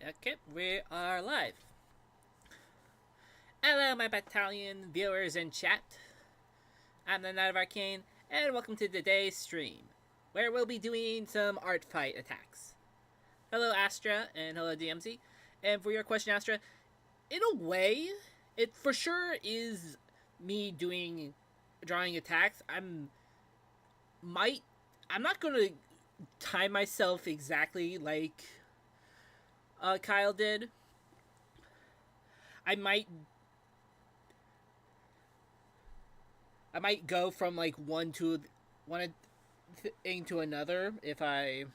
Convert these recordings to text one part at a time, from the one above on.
Okay, we are live. Hello, my battalion viewers in chat. I'm the Knight of Arcane, and welcome to today's stream, where we'll be doing some art fight attacks. Hello, Astra, and hello, DMZ. And for your question, Astra, in a way, it for sure is me drawing attacks. I'm not gonna time myself exactly like Kyle did. I might go from like one thing to another if I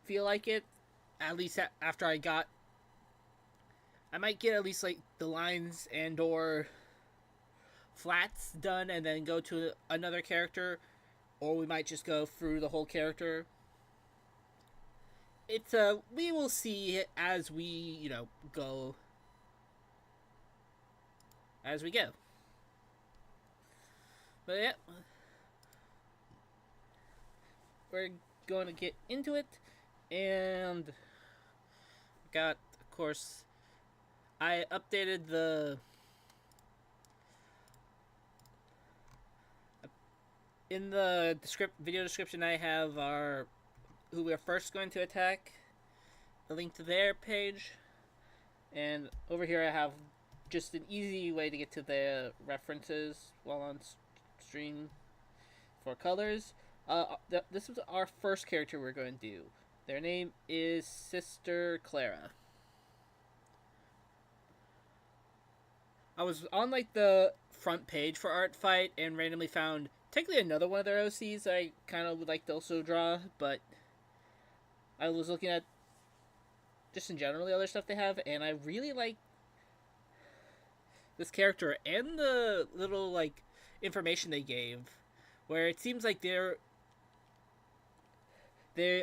feel like it. At least after I might get at least like the lines and or flats done, and then go to another character, or we might just go through the whole character. It's we will see as we go as we go. But yeah, we're going to get into it, and got, of course, I updated the in the video description. I have who we are first going to attack, a link to their page, and over here I have just an easy way to get to the references while on stream for colors. This was our first character we're going to do. Their name is Sister Clara. I was on like the front page for Art Fight and randomly found technically another one of their OCs I kind of would like to also draw, but I was looking at just in general the other stuff they have, and I really like this character and the little like information they gave, where it seems like they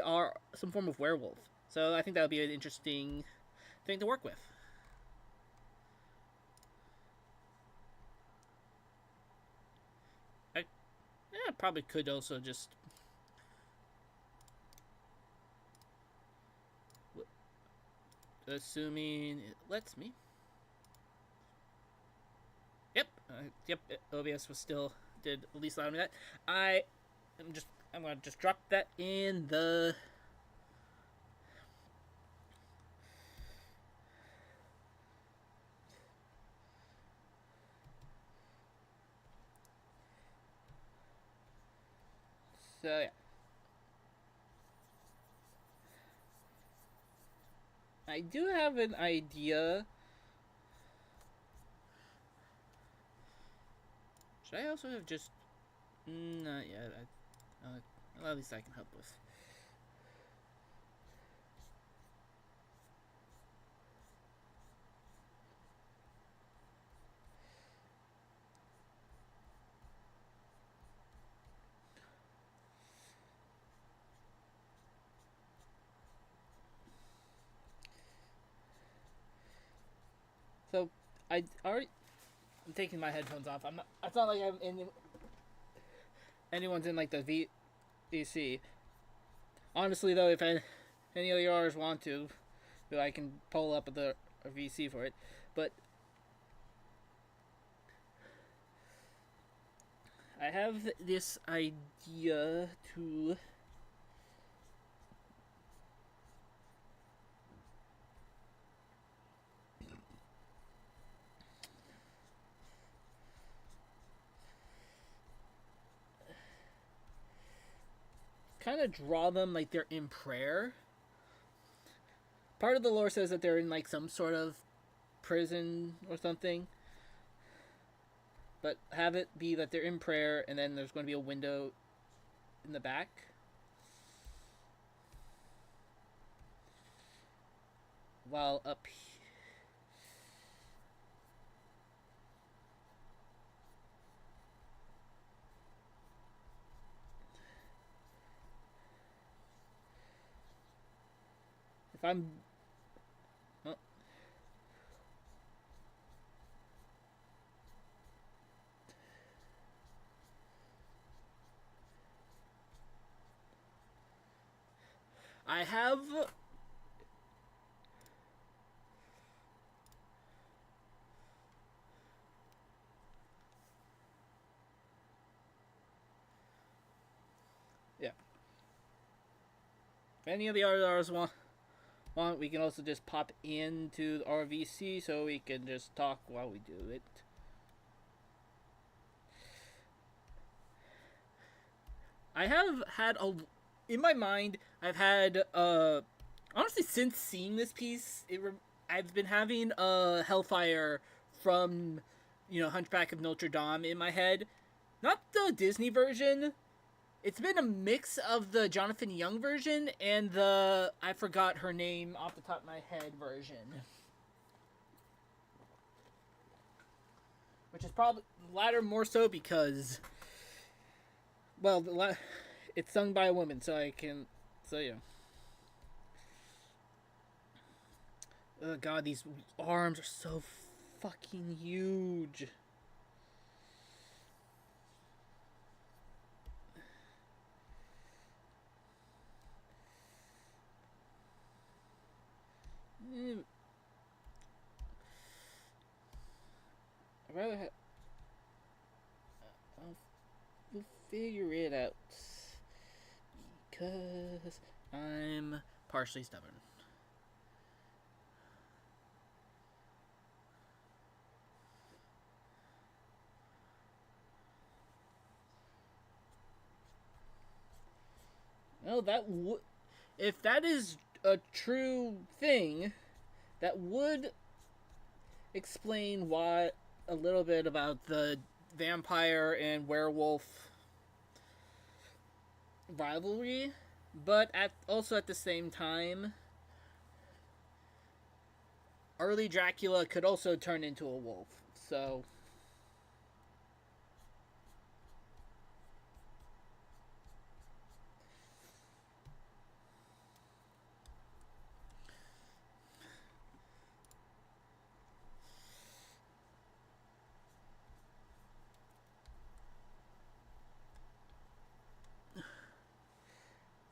are some form of werewolf. So I think that would be an interesting thing to work with. I probably could also just assuming it lets me. Yep, OBS was still did at least allow me that. I'm gonna just drop that in the so yeah. I do have an idea. Should I also have just not yet? Well, at least I can help with. So I'm taking my headphones off. I'm not. It's not like I'm in. Anyone's in like the VC. Honestly, though, if any of yours want to, I can pull up the VC for it. But I have this idea to kind of draw them like they're in prayer. Part of the lore says that they're in like some sort of prison or something, but have it be that they're in prayer, and then there's going to be a window in the back. While up here, if I'm I have. Yeah. If any of the others want, we can also just pop into the RVC so we can just talk while we do it. I have had in my mind. I've had honestly since seeing this piece, I've been having Hellfire from Hunchback of Notre Dame in my head, not the Disney version. It's been a mix of the Jonathan Young version and the I forgot her name off the top of my head version, which is probably the latter more so because, well, it's sung by a woman, so I can, so yeah. Oh god, these arms are so fucking huge. I'd rather have. We'll figure it out. Because I'm partially stubborn. Well, if that is a true thing, that would explain why a little bit about the vampire and werewolf rivalry, but also at the same time, early Dracula could also turn into a wolf. So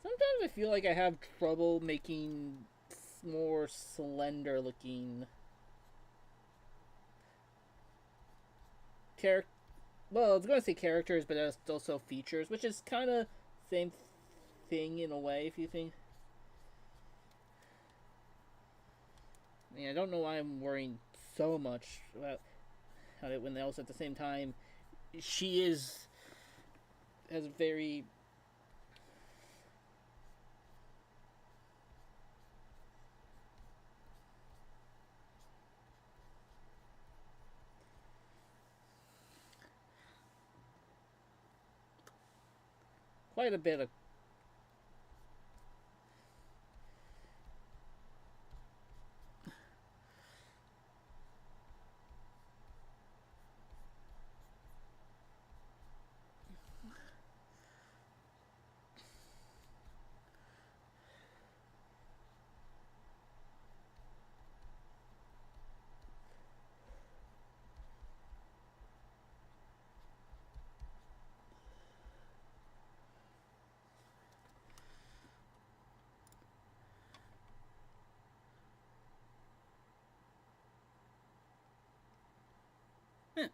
sometimes I feel like I have trouble making more slender looking character. Well, I was going to say characters, but that's also features, which is kind of same thing in a way. If you think, I mean, I don't know why I'm worrying so much about it when else at the same time she has very quite a bit of.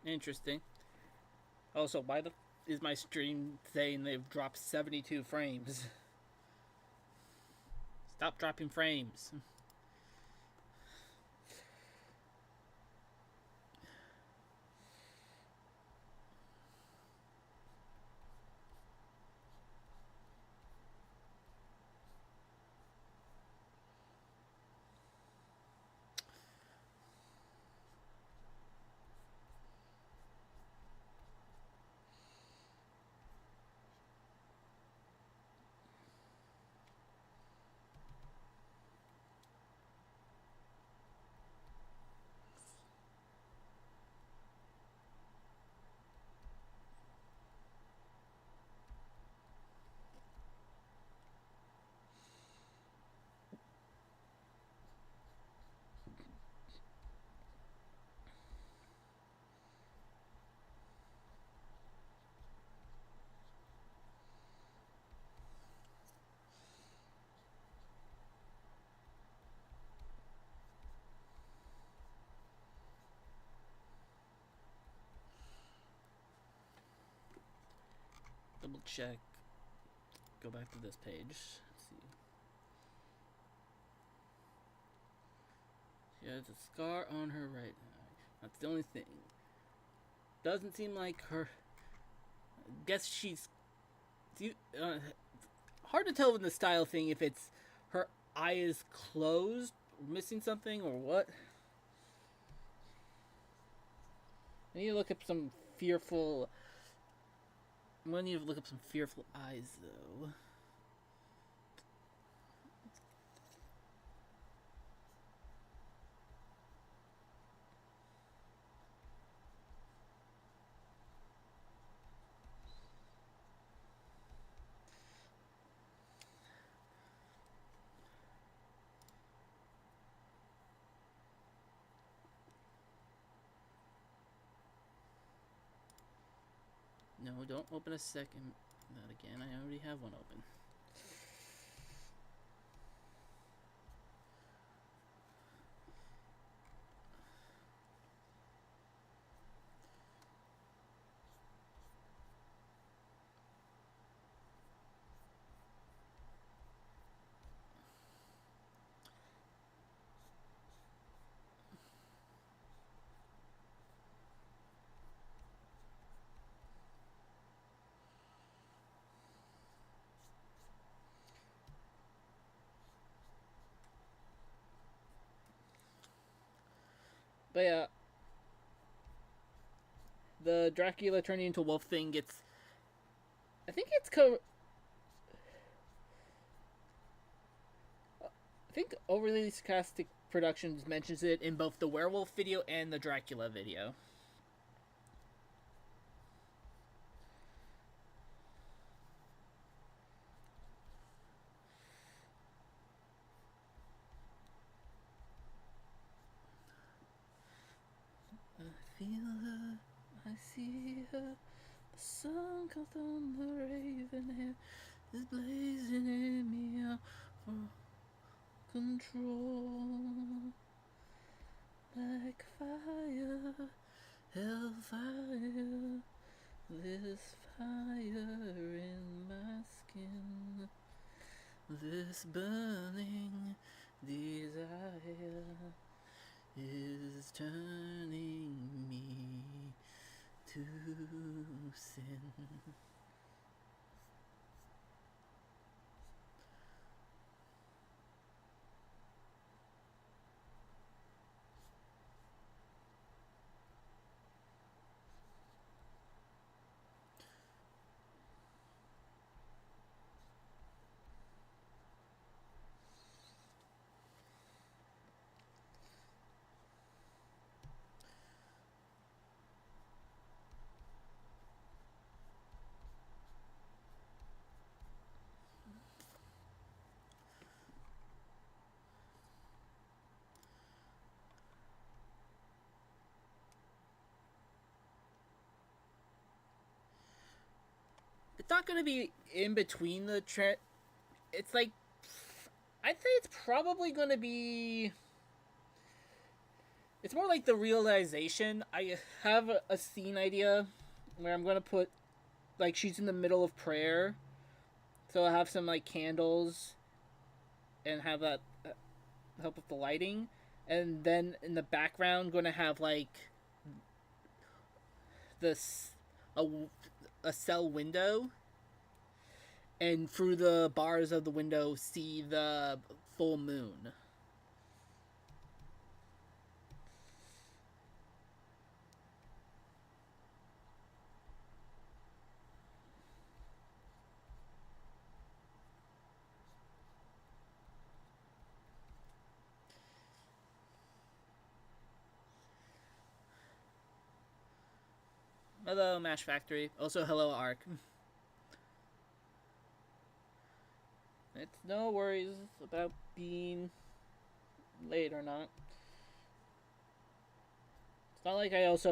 Interesting. Also, why the is my stream saying they've dropped 72 frames? Stop dropping frames. double check. Go back to this page. Let's see. She has a scar on her right eye. That's the only thing. Doesn't seem like her. Guess she's. Hard to tell with the style thing if it's her eye is closed, missing something, or what. I need to look up some fearful. I'm gonna need to look up some fearful eyes, though. No, don't open a second. That again. I already have one open. But yeah, the Dracula turning into wolf thing gets. I think it's I think Overly Sarcastic Productions mentions it in both the werewolf video and the Dracula video. I feel her, I see her. The sun comes on the raven hair is blazing in me out for control. Like fire, hellfire, this fire in my skin, this burning desire is turning me to sin. It's not gonna be in between the it's like, I'd say it's probably gonna be. It's more like the realization. I have a scene idea where I'm gonna put, like, she's in the middle of prayer, so I'll have some like candles, and have that help with the lighting, and then in the background, gonna have like this a cell window, and through the bars of the window see the full moon. Hello, Mash Factory. Also, hello, Ark. It's no worries about being late or not. It's not like It's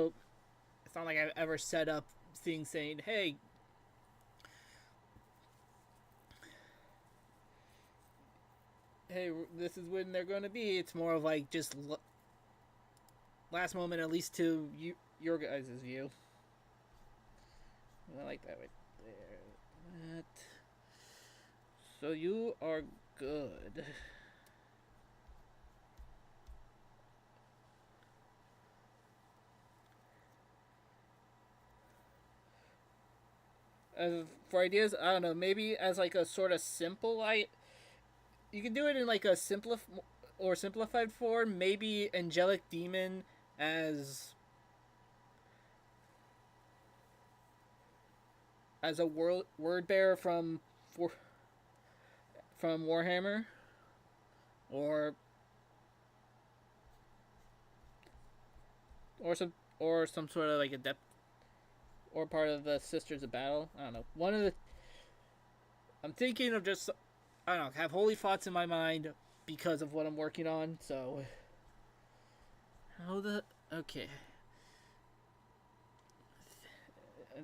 not like I've ever set up things saying, hey, this is when they're going to be. It's more of like just last moment, at least your guys' view. I like that right there. That. So you are good. For ideas, I don't know. Maybe as like a sort of simple, you can do it in like a simplified form. Maybe angelic demon as a word bearer from Warhammer, or some sort of like adept or part of the Sisters of Battle. I don't know. I'm thinking of just, I don't know, have holy thoughts in my mind because of what I'm working on. So okay.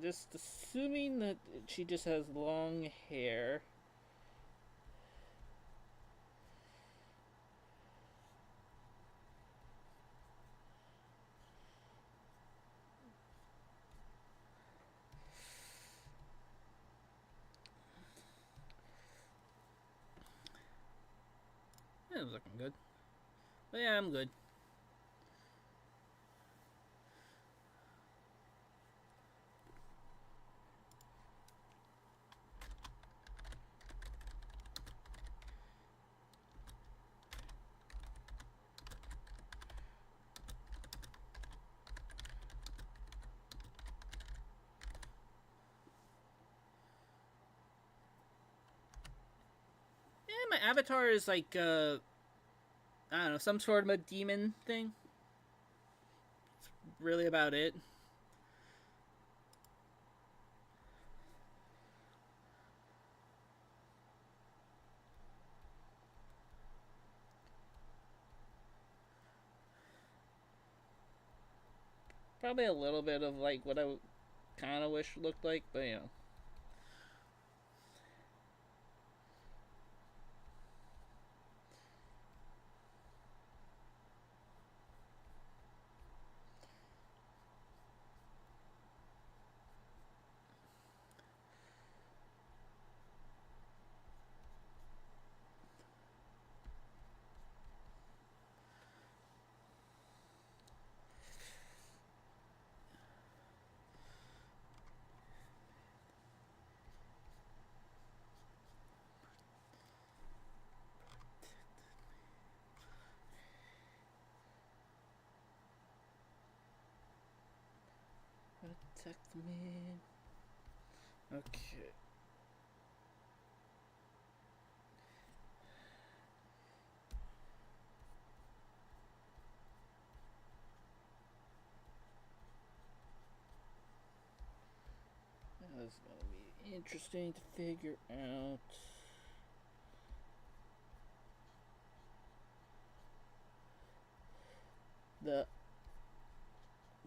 Just assuming that she just has long hair. It was looking good. But yeah, I'm good. Yeah, my avatar is like, I don't know, some sort of a demon thing. It's really about it. Probably a little bit of like what I kind of wish looked like, but you know. Protect me. Okay. That's gonna be interesting to figure out. The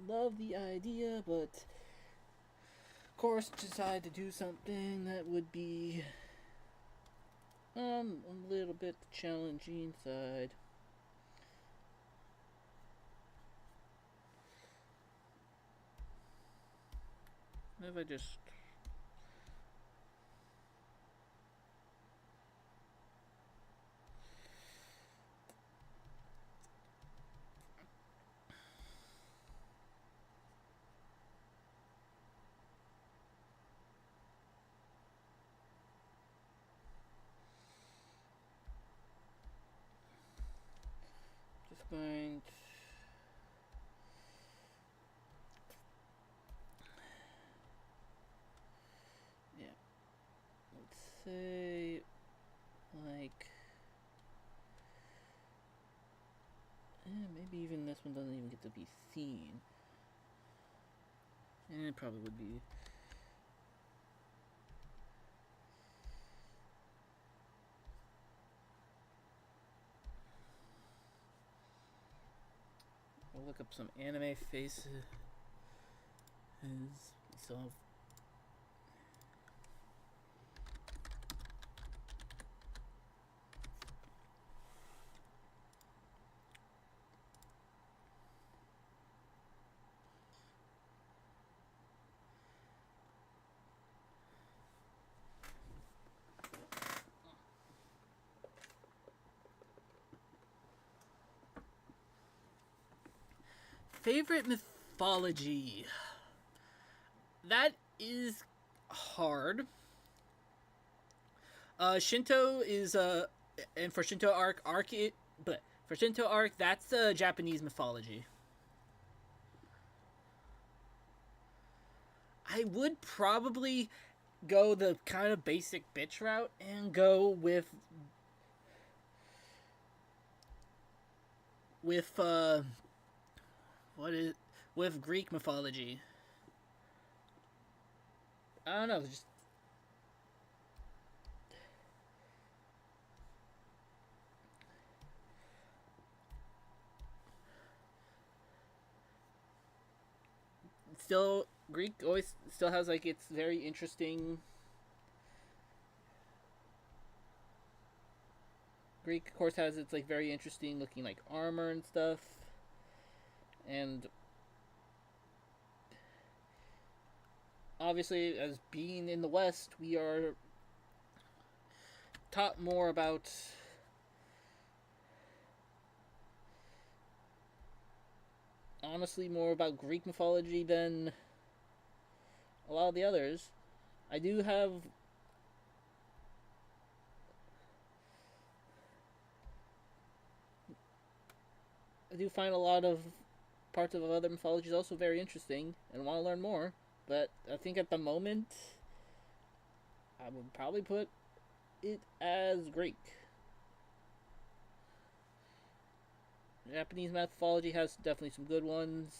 love the idea, but of course decide to do something that would be a little bit challenging side. If I just going to, yeah, let's say like, maybe even this one doesn't even get to be seen. And it probably would be. I'll look up some anime faces. So Favorite mythology? That is hard. Shinto is and for Shinto arc it, but for Shinto arc, that's Japanese mythology. I would probably go the kind of basic bitch route and go with what is with Greek mythology. I don't know, just still Greek always still has like its very interesting. Greek, of course, has its like very interesting looking like armor and stuff, and obviously, as being in the West, we are taught more about honestly more about Greek mythology than a lot of the others. I do have I do find a lot of parts of other mythologies also very interesting and want to learn more. But I think at the moment, I would probably put it as Greek. Japanese mythology has definitely some good ones.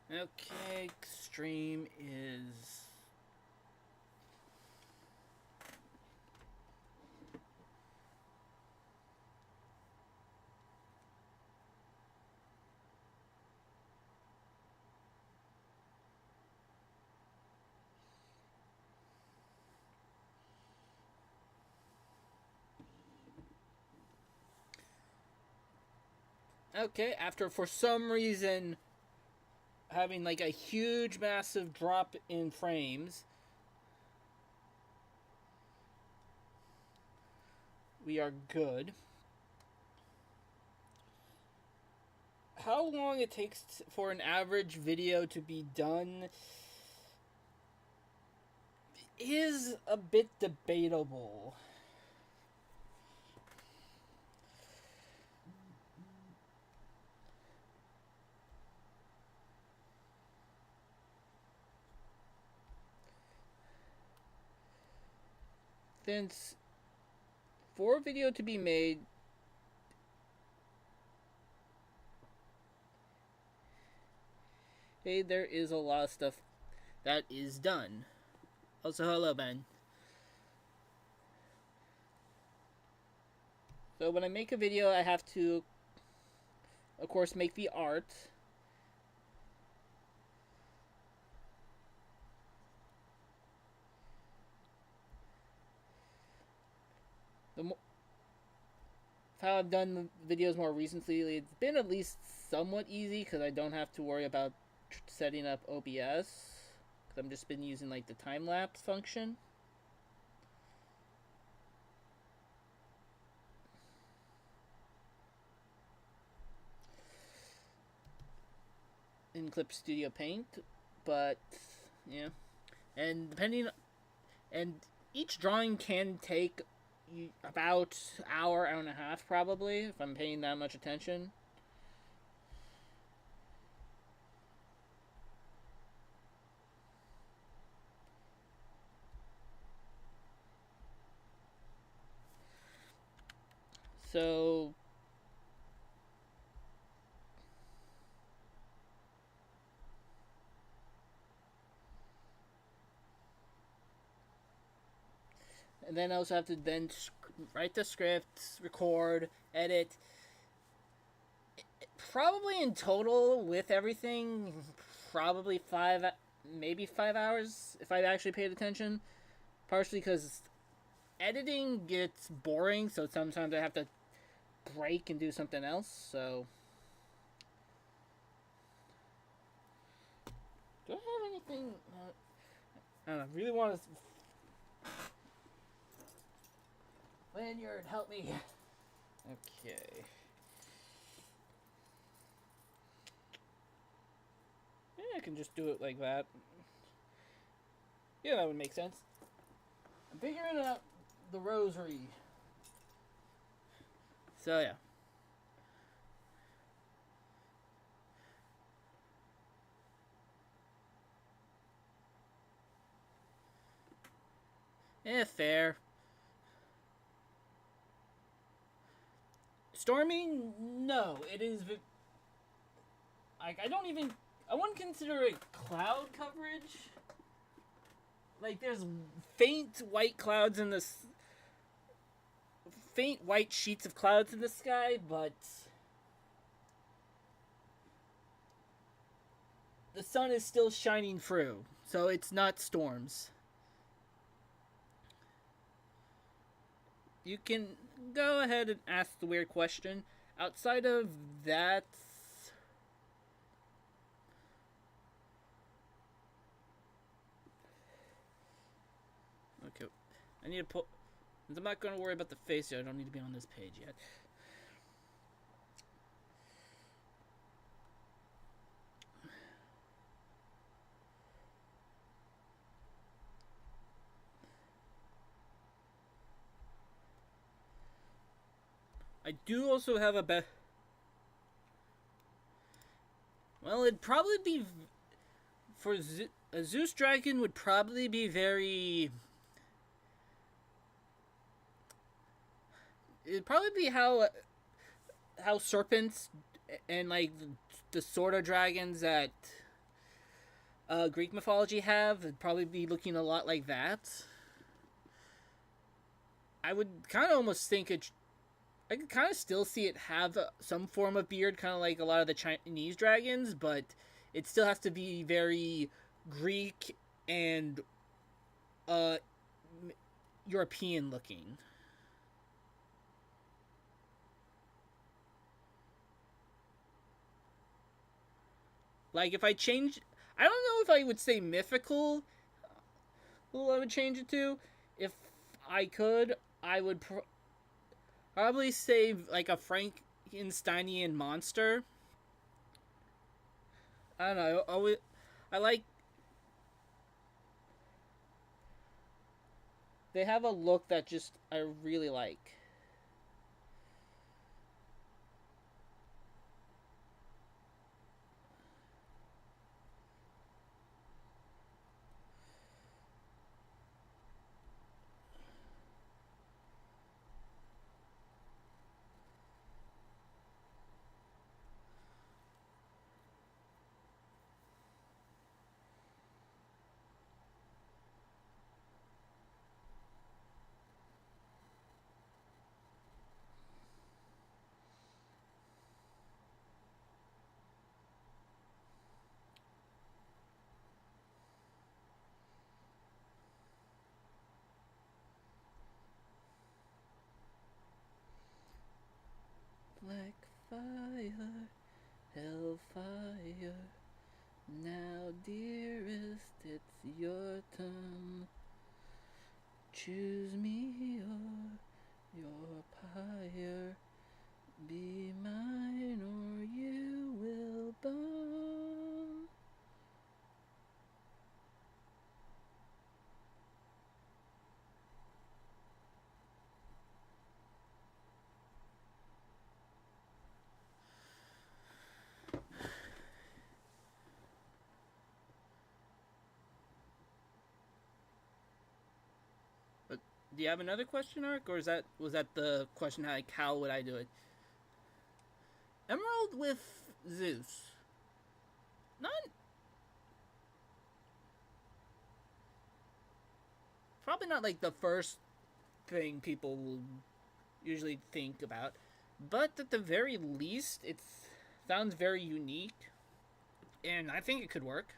Okay, extreme is. Okay, after for some reason having like a huge massive drop in frames, we are good. How long it takes for an average video to be done is a bit debatable. Since for a video to be made, hey, there is a lot of stuff that is done. Also, hello, Ben. So when I make a video, I have to, of course, make the art. How I've done videos more recently, it's been at least somewhat easy because I don't have to worry about setting up OBS. Because I've just been using like the time lapse function. In Clip Studio Paint, but yeah, and and each drawing can take about hour and a half probably if I'm paying that much attention. So and then I also have to then write the script, record, edit. Probably in total with everything, probably maybe 5 hours if I actually paid attention. Partially because editing gets boring, so sometimes I have to break and do something else. So, do I have anything? I don't know. I really want to. Lanyard, help me. Okay. Yeah, I can just do it like that. Yeah, that would make sense. I'm figuring out the rosary. So, yeah. Fair. Storming? No, it is. Like, I wouldn't consider it cloud coverage. Like, there's faint white clouds in this. Faint white sheets of clouds in the sky, but. The sun is still shining through, so it's not storms. You can go ahead and ask the weird question. Outside of that. Okay. I need to put. I'm not going to worry about the face yet. I don't need to be on this page yet. I do also have a well, it'd probably be for a Zeus dragon would probably be very. It'd probably be how serpents and like the sort of dragons that Greek mythology have. It'd probably be looking a lot like that. I would kind of almost think it. I could kind of still see it have some form of beard, kind of like a lot of the Chinese dragons, but it still has to be very Greek and European looking. Like if I change, I don't know if I would say mythical. Who I would change it to? If I could, I would probably say like a Frankensteinian monster. I don't know. I like. They have a look that just I really like. Black fire, hellfire. Now, dearest, it's your turn. Choose me or your pyre. Be mine or you will burn. But do you have another question, Ark, or was that the question? Like, how would I do it? Emerald with Zeus. Not probably not like the first thing people will usually think about. But at the very least, it sounds very unique, and I think it could work.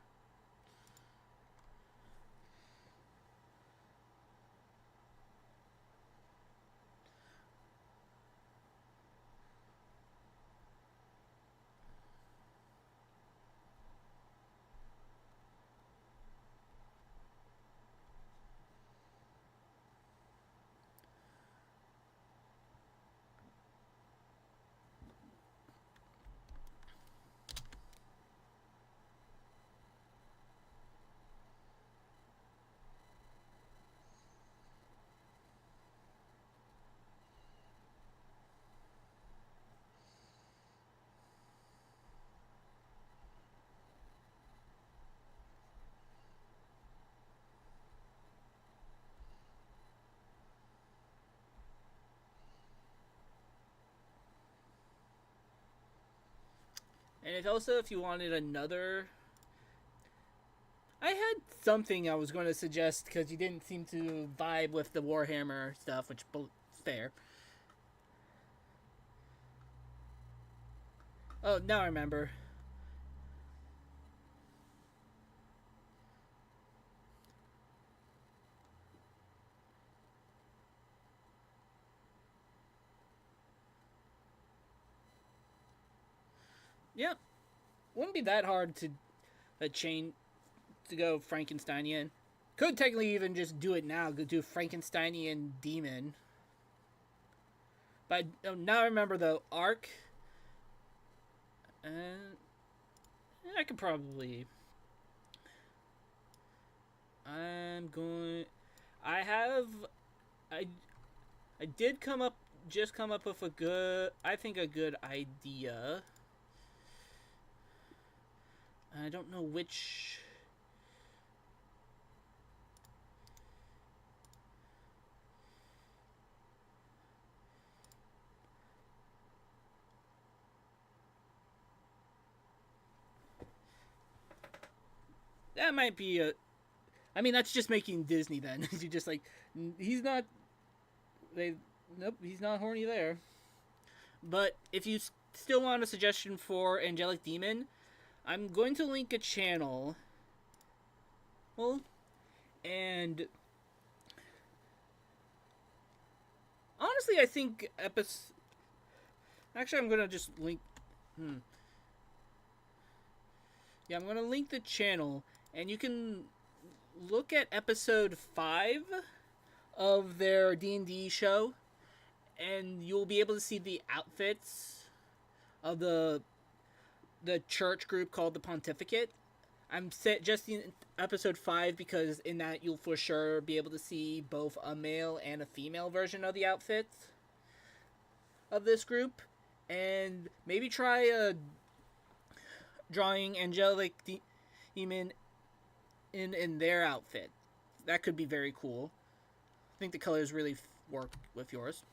And it's also, if you wanted another, I had something I was going to suggest because you didn't seem to vibe with the Warhammer stuff, which is fair. Oh, now I remember. Yeah, wouldn't be that hard to chain to go Frankensteinian. Could technically even just do it now. Go do Frankensteinian demon. But now I remember the arc. I could probably. I'm going. I have. I. I did come up. Just come up with a good. I think a good idea. I don't know which. That might be a. I mean, that's just making Disney then. You just like, he's not. They. Nope, he's not horny there. But if you still want a suggestion for Angelic Demon, I'm going to link a channel. Well, and honestly, I think Actually, I'm gonna just link. Yeah, I'm gonna link the channel, and you can look at episode 5 of their D&D show, and you'll be able to see the outfits of the church group called the Pontificate. I'm set just in episode 5 because in that you'll for sure be able to see both a male and a female version of the outfits of this group, and maybe try drawing Angelic Demon in their outfit. That could be very cool. I think the colors really work with yours.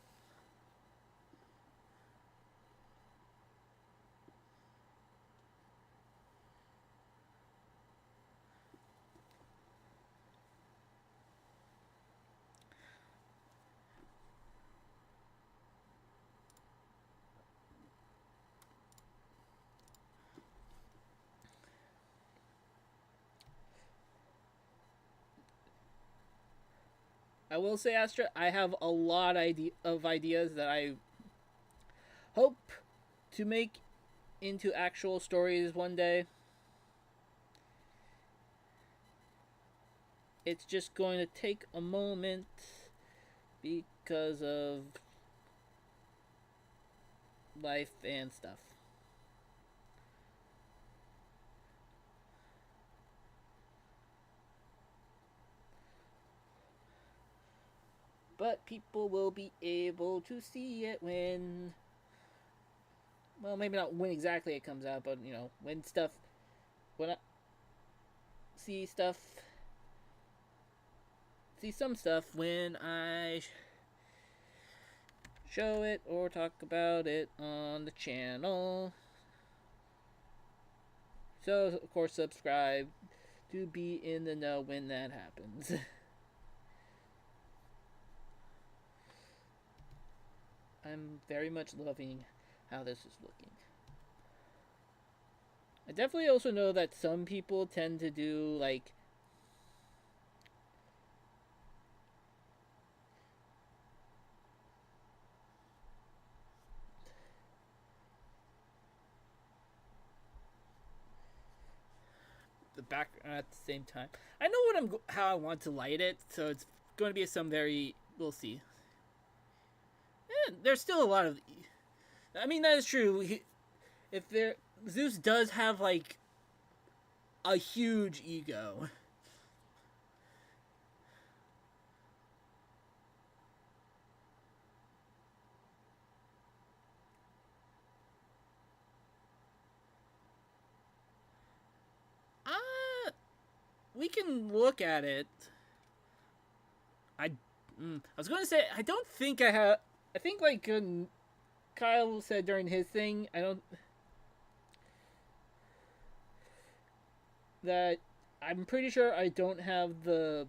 I will say, Astra, I have a lot of ideas that I hope to make into actual stories one day. It's just going to take a moment because of life and stuff. But people will be able to see it when. Well, maybe not when exactly it comes out, but when stuff. When I see stuff. See some stuff when I show it or talk about it on the channel. So, of course, subscribe to be in the know when that happens. I'm very much loving how this is looking. I definitely also know that some people tend to do like the background at the same time. I know how I want to light it, so it's going to be some very. We'll see. There's still a lot of. I mean, that is true. If there, Zeus does have like a huge ego. We can look at it. I was going to say I don't think I have. I think like Kyle said during his thing. I don't. That I'm pretty sure I don't have the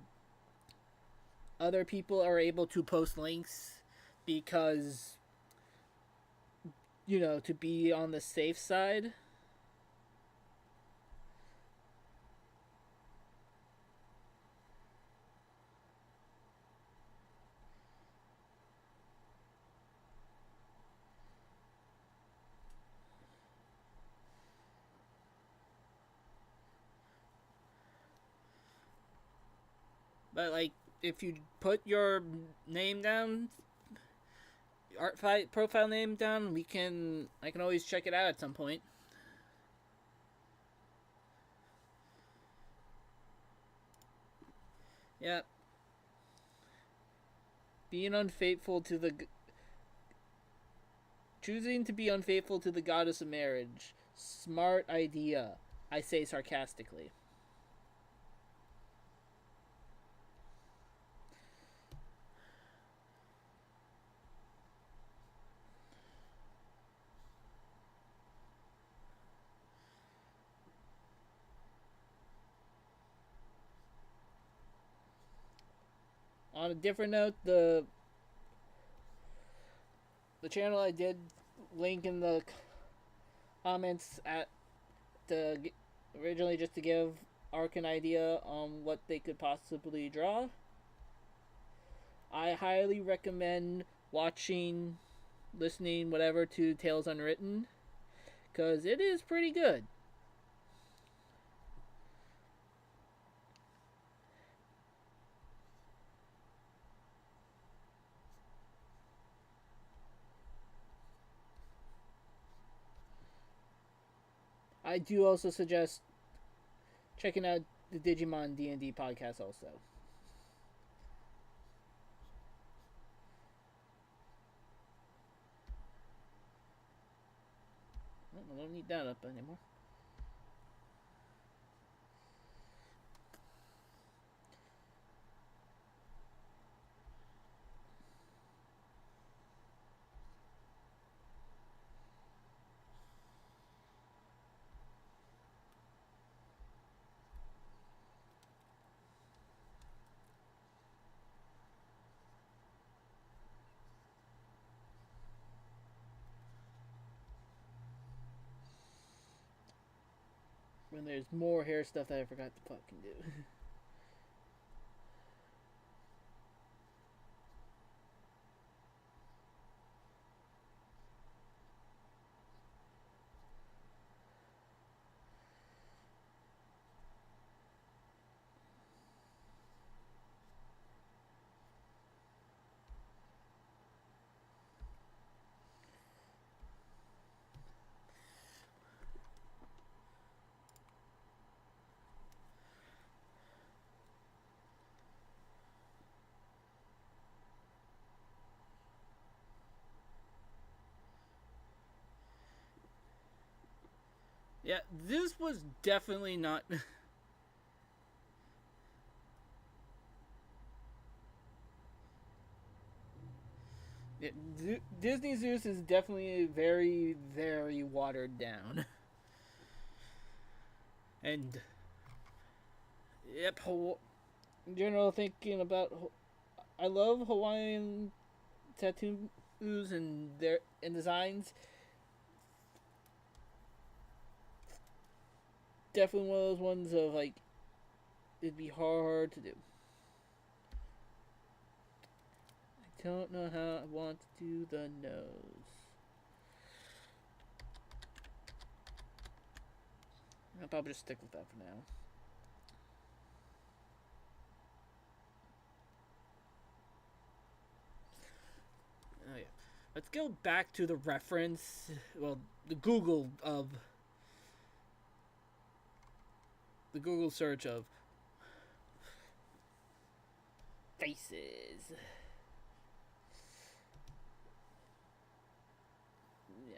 other people are able to post links because to be on the safe side. But like if you put your name down, artfight profile name down, I can always check it out at some point. Yeah. Being unfaithful to the choosing to be unfaithful to the goddess of marriage. Smart idea, I say sarcastically. On a different note, the channel I did link in the comments at the originally just to give Ark an idea on what they could possibly draw. I highly recommend watching, listening, whatever to Tales Unwritten because it is pretty good. I do also suggest checking out the Digimon D&D podcast also. I don't need that up anymore. When there's more hair stuff that I forgot to fucking do. Yeah, this was definitely not. Yeah, Disney Zeus is definitely very, very watered down. And yep, in general, thinking about, I love Hawaiian tattoo and their and designs. Definitely one of those ones of like it'd be hard to do. I don't know how I want to do the nose. I'll probably just stick with that for now. Oh yeah. Let's go back to the reference. Well, the Google of the Google search of faces. Yeah,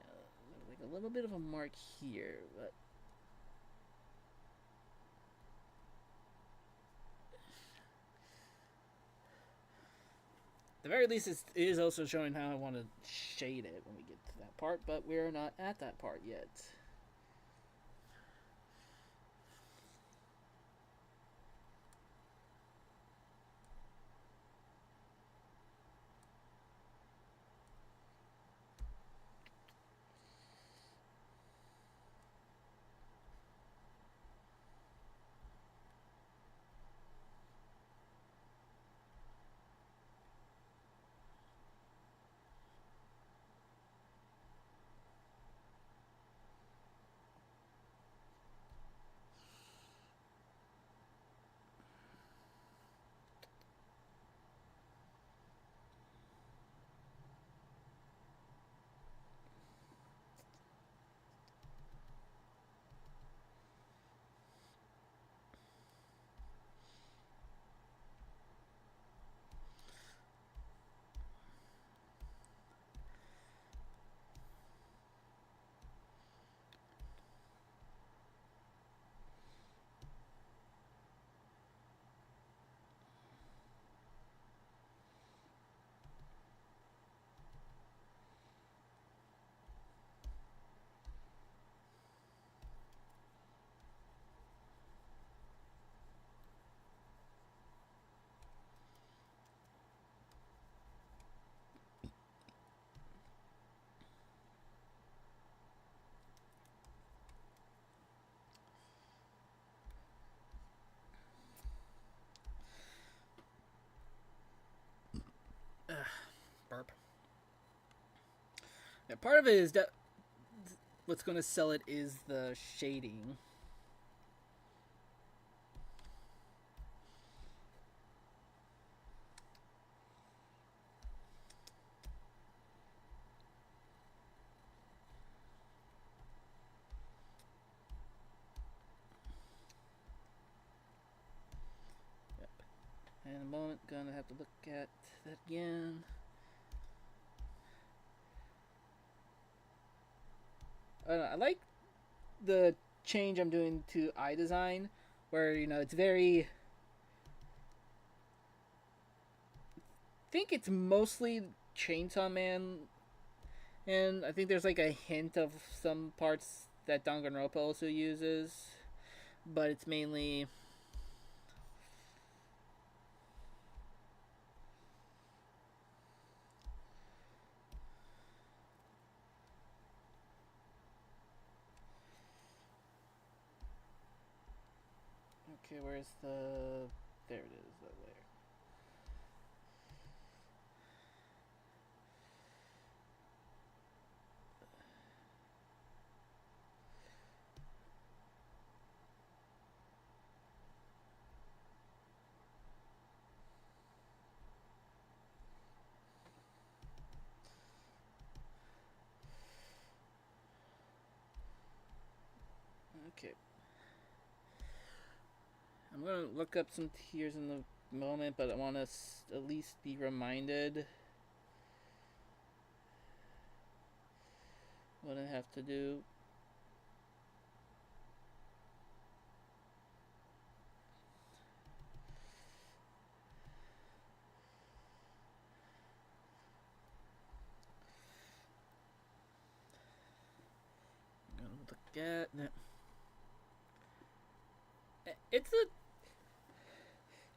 like a little bit of a mark here, but at the very least, it is also showing how I want to shade it when we get to that part, but we're not at that part yet. Burp. Now, part of it is that what's going to sell it is the shading. Yep. In a moment, gonna have to look at that again. I like the change I'm doing to eye design, where it's very. I think it's mostly Chainsaw Man, and I think there's like a hint of some parts that Danganronpa also uses, but it's mainly. Okay, where's the. There it is, that layer. Okay. I'm gonna look up some tears in the moment, but I want to at least be reminded what I have to do. I'm gonna look at that. It's a.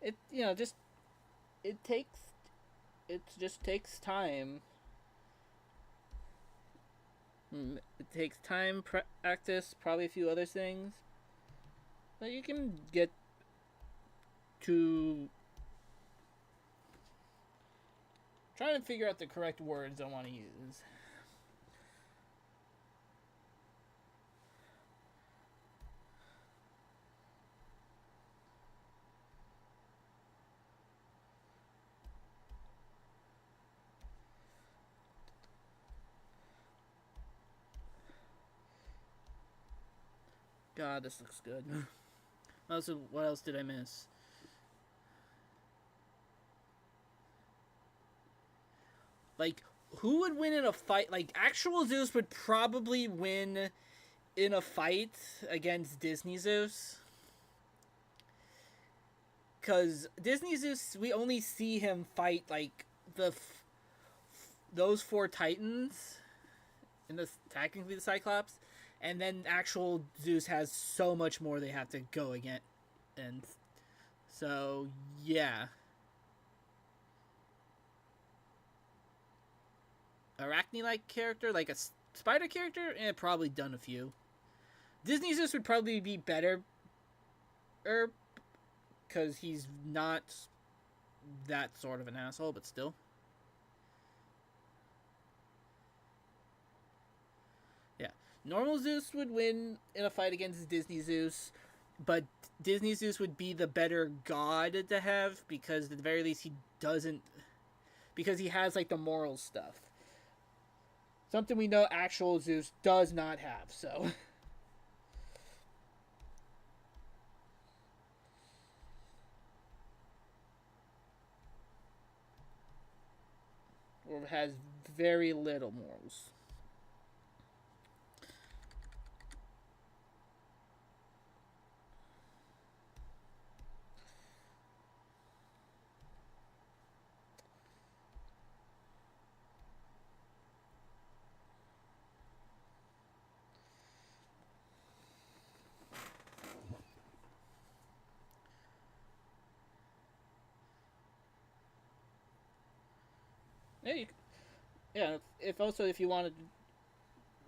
It just. It takes. It just takes time. It takes time, practice, probably a few other things, but you can get to trying to figure out the correct words I want to use. God, this looks good. What else did I miss? Like, who would win in a fight? Like, actual Zeus would probably win in a fight against Disney Zeus. Because Disney Zeus, we only see him fight, like, those four Titans, in the technically the Cyclops, and then actual Zeus has so much more they have to go against. And so, yeah. Arachne-like character, like a spider character, probably done a few. Disney Zeus would probably be better, because he's not that sort of an asshole, but still. Yeah. Normal Zeus would win in a fight against Disney Zeus, but Disney Zeus would be the better god to have, because at the very least he doesn't, because he has like the moral stuff. Something we know actual Zeus does not have, so. Or has very little morals. Yeah, if you want to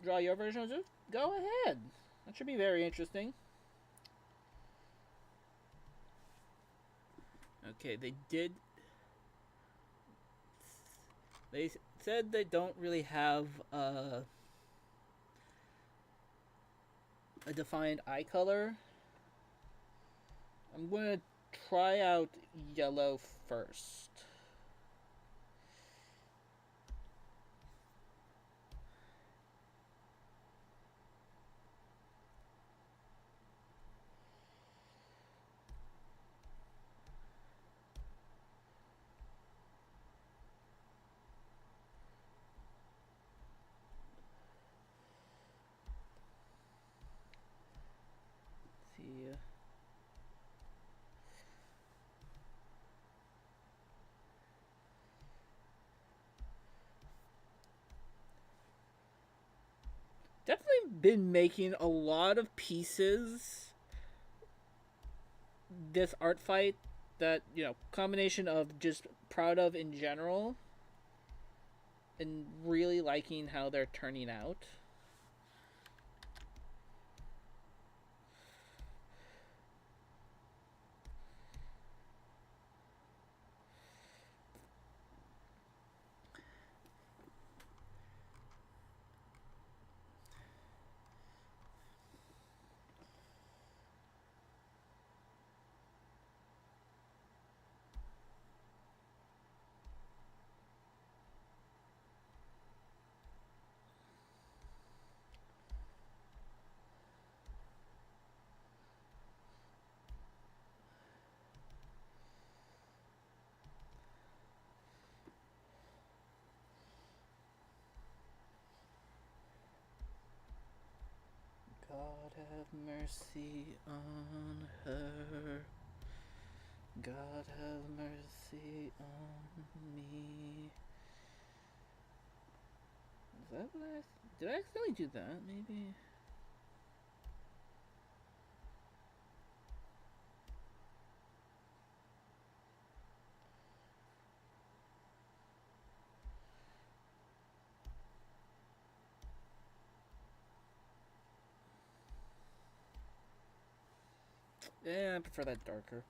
draw your version of Zeus, go ahead. That should be very interesting. Okay, they said they don't really have a defined eye color. I'm gonna try out yellow first. See. Definitely been making a lot of pieces this art fight that, combination of just proud of in general and really liking how they're turning out. God have mercy on her. God have mercy on me. Is that what did I accidentally do that? Maybe. Yeah, I prefer that darker.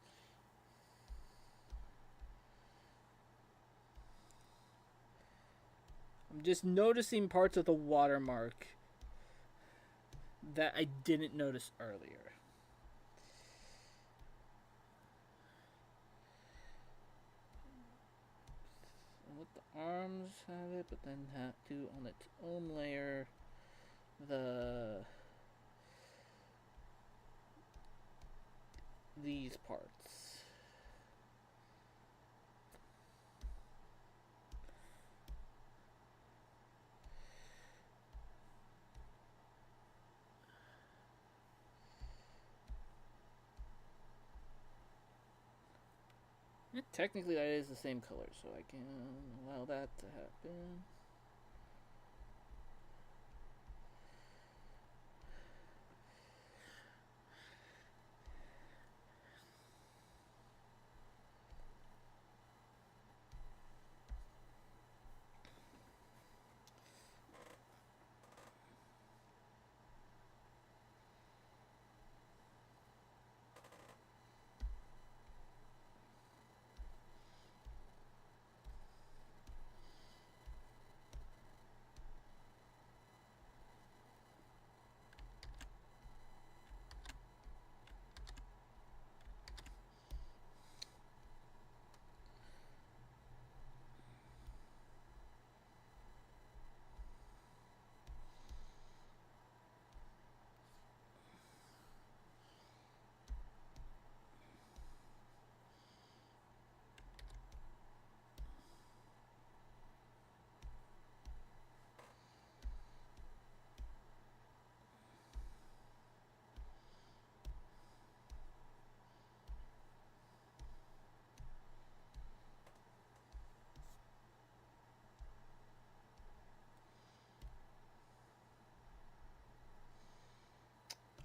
I'm just noticing parts of the watermark that I didn't notice earlier. Let the arms have it, but then have to on its own layer these parts. Technically, that is the same color, so I can allow that to happen.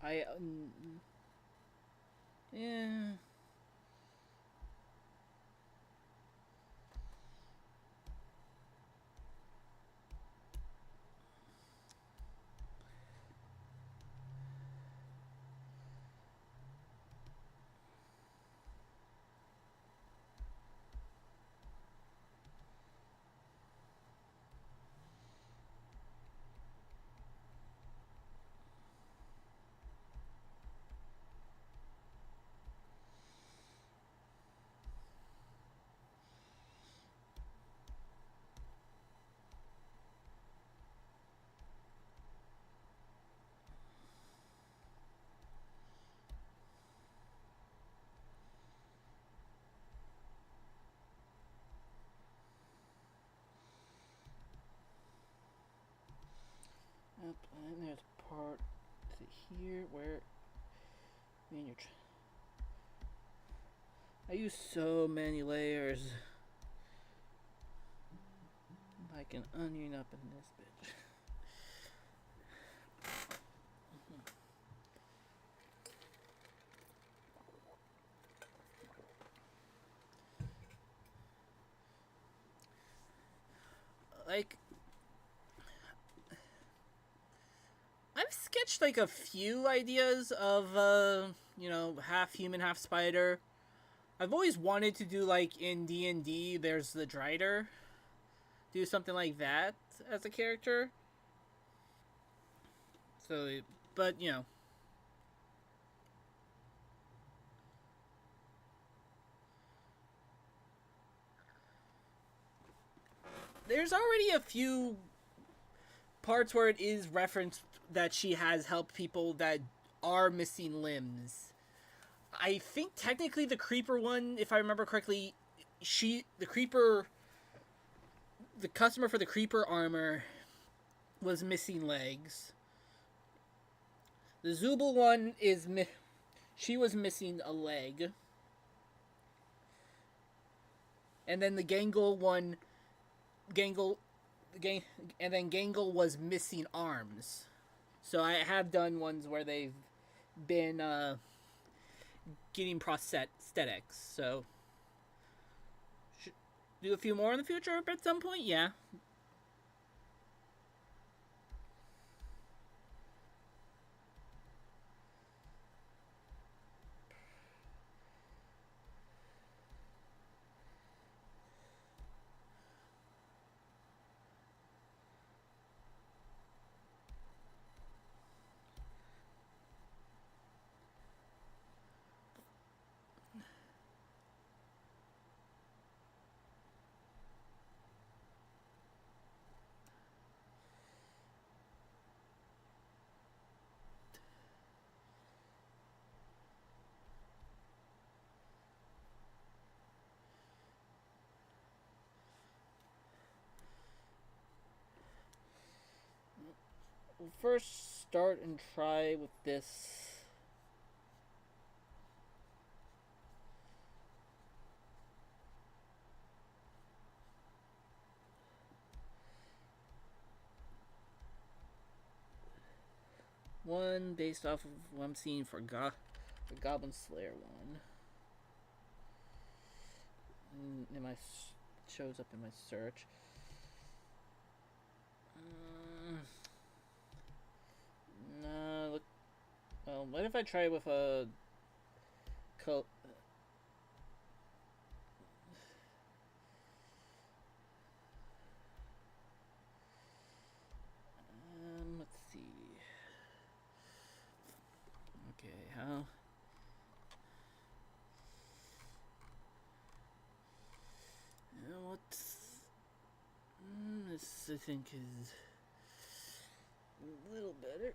I yeah. Yep, and there's part to here where me and your. I use so many layers. I can onion up in this bitch. Like, I've sketched like a few ideas of half human, half spider. I've always wanted to do like in D&D there's the Drider. Do something like that as a character. So, but there's already a few parts where it is referenced that she has helped people that are missing limbs. I think technically the creeper one, if I remember correctly, the customer for the creeper armor was missing legs. The Zubul one she was missing a leg. And then the Gangle one, and then Gangle was missing arms. So I have done ones where they've been getting prosthetics. So should do a few more in the future at some point. Yeah. we'll first start and try with this. One based off of what I'm seeing for the Goblin Slayer one. In my shows up in my search. No, look. Well, what if I try with a let's see. Okay, how? What's this? I think is a little better.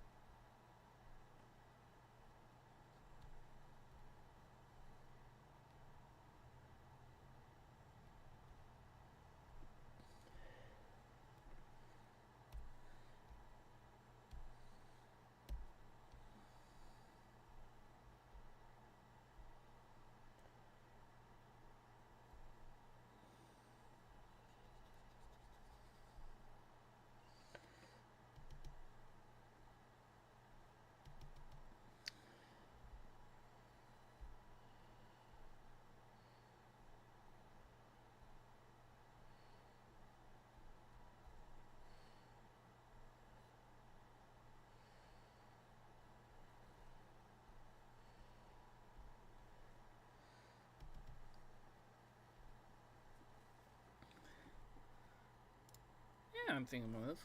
Yeah, I'm thinking of.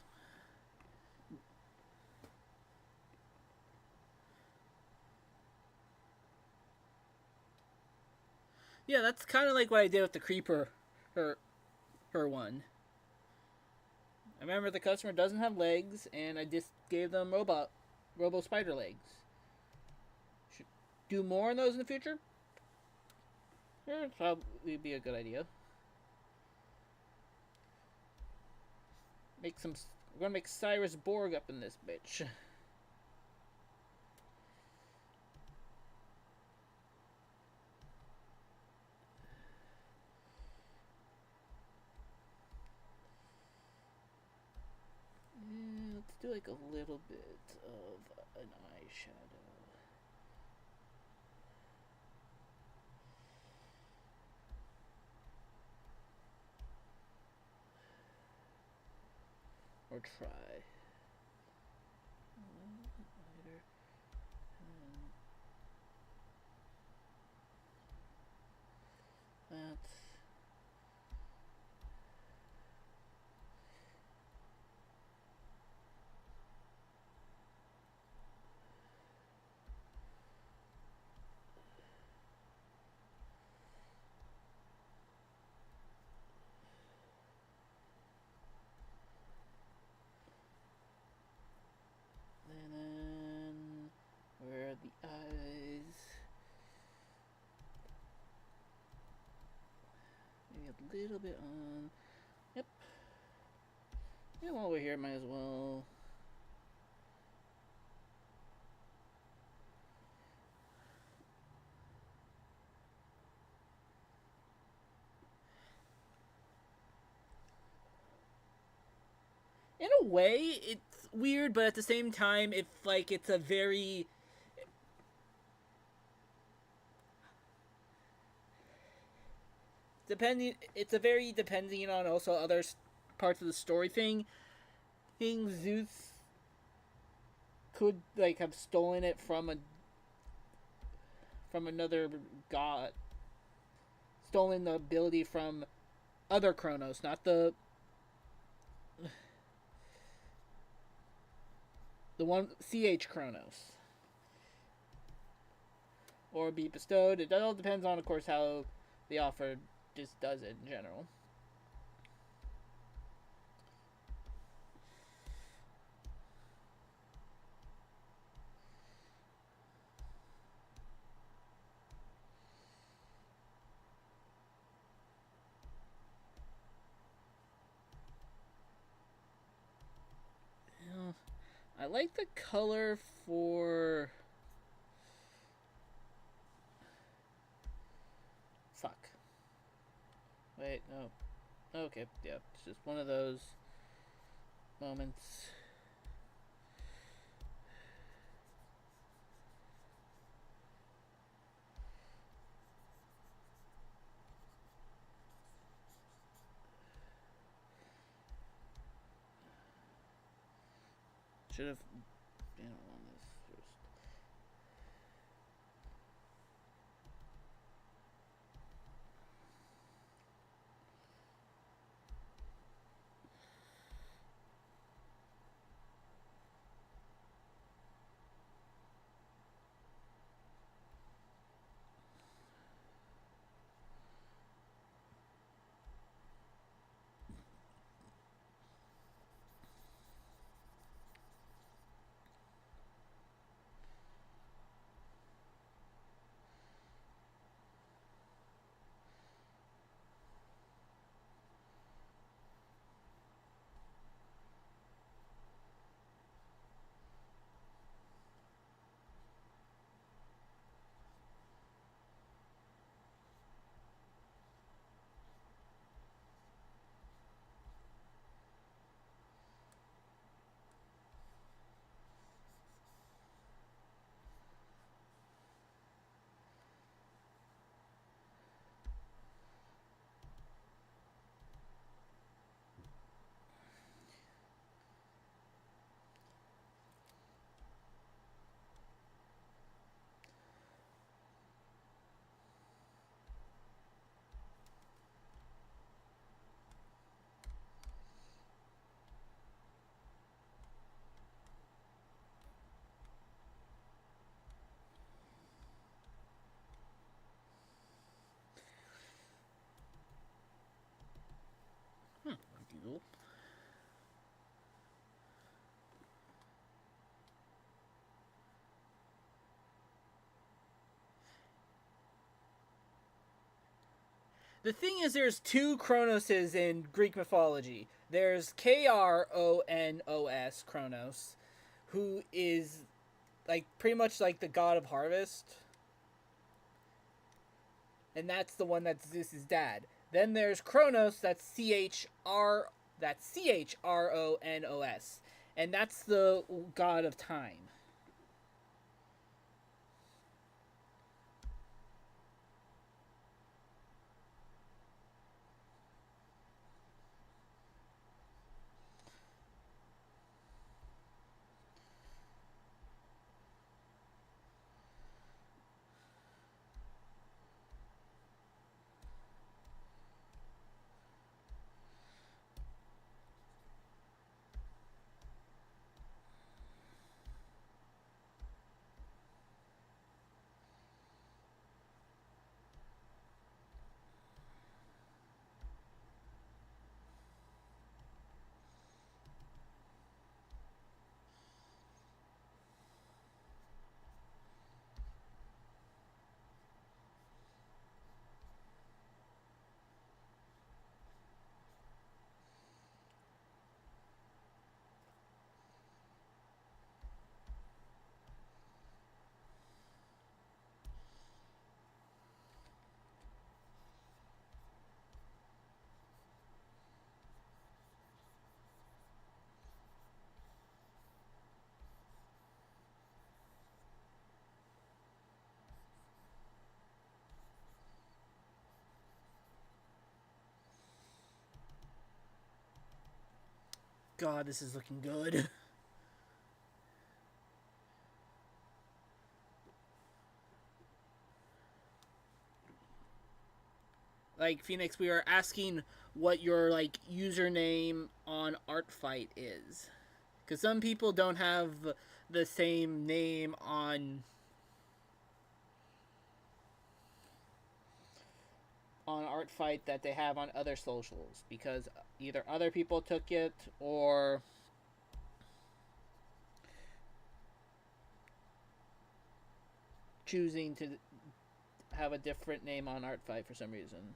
Yeah, that's kind of like what I did with the creeper, her one. I remember the customer doesn't have legs, and I just gave them robo spider legs. Should do more on those in the future? Sure, probably be a good idea. We're gonna make Cyrus Borg up in this bitch. Let's do like a little bit of an eyeshadow. Or try. Lighter. That's. And then where are the eyes? Maybe a little bit on. Yep. Yeah, while we're here, might as well. In a way, it's weird, but at the same time, it's a very. It's a very depending on also other parts of the story thing. Zeus could have stolen it from another god, stolen the ability from other Kronos, not the one CH Kronos, or be bestowed. It all depends on, of course, how the offer just does it in general. I like the color for... Fuck. Wait, no. Okay, yeah. It's just one of those moments. Should have been on this first. Google. The thing is, there's two Cronoses in Greek mythology. There's Kronos, Kronos, who is like pretty much like the god of harvest, and that's the one that's Zeus's dad. Then there's Kronos, that's Chronos, and that's the god of time. God, this is looking good. Like, Phoenix, we are asking what your, like, username on artfight is. Because some people don't have the same name on artfight that they have on other socials. Because either other people took it, or choosing to have a different name on artfight for some reason.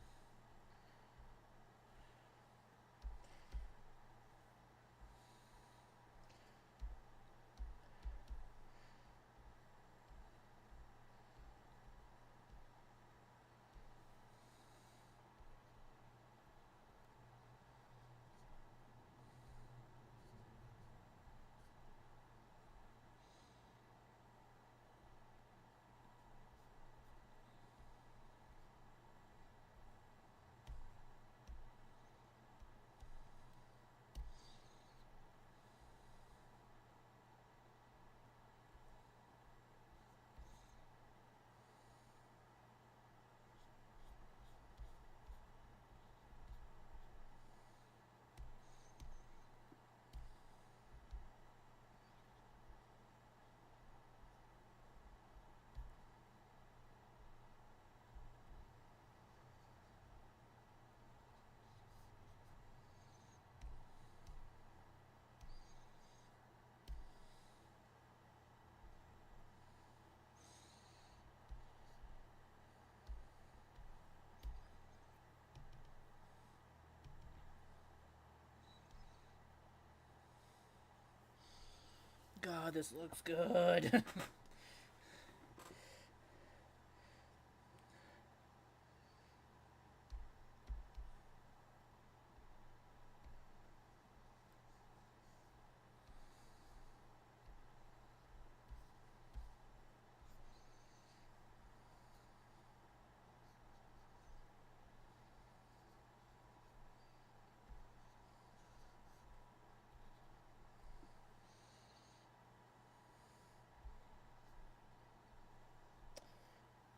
this looks good.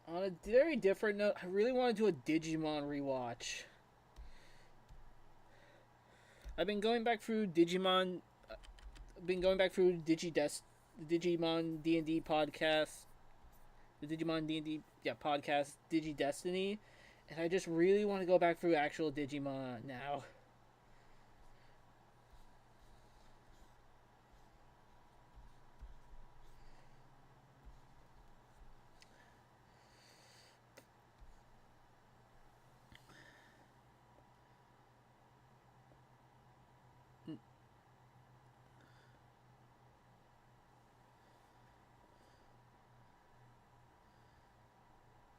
On a very different note, I really want to do a Digimon rewatch. I've been going back through Digimon. I've been going back through the Digimon D&D podcast, the Digimon D&D podcast, Destiny, and I just really want to go back through actual Digimon now.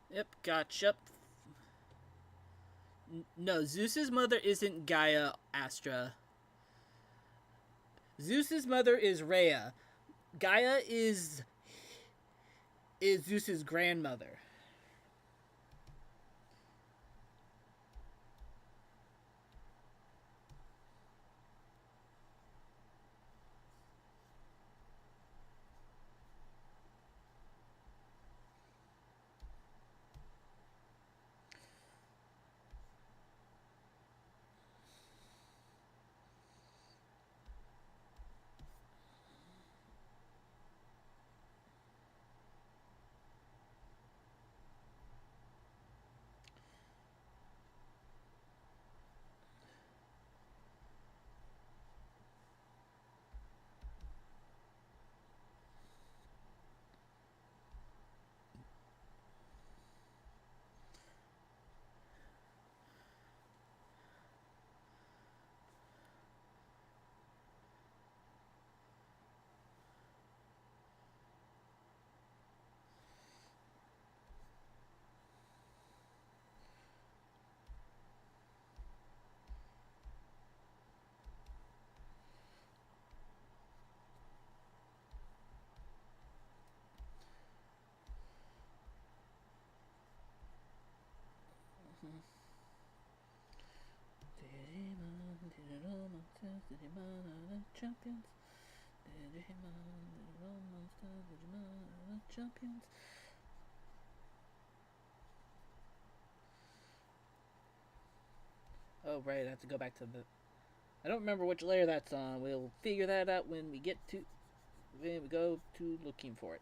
Yep, gotcha. No, Zeus's mother isn't Gaia Astra. Zeus's mother is Rhea. Gaia is Zeus's grandmother. Champions. Champions. Oh, right, I have to go back to the... I don't remember which layer that's on. We'll figure that out when we go to looking for it.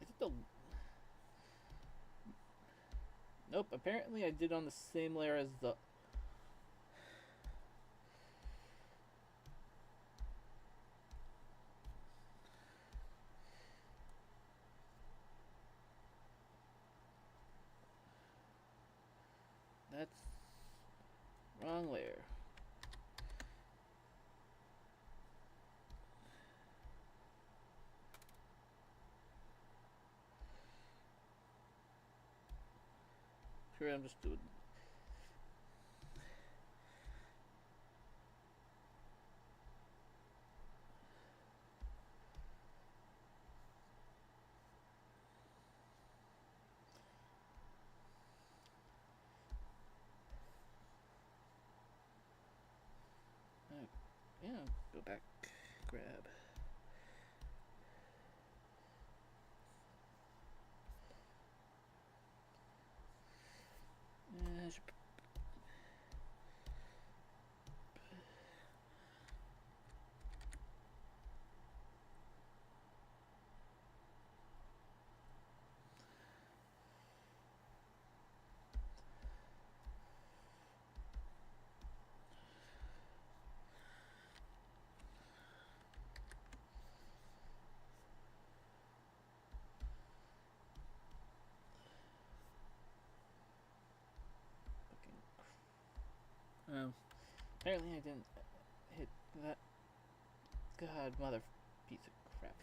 Is it the... Nope, apparently I did on the same layer as the... That's... wrong layer. Sure, I'm just doing... Yeah, go back, grab. Oh. Apparently I didn't hit that. God, mother piece of crap.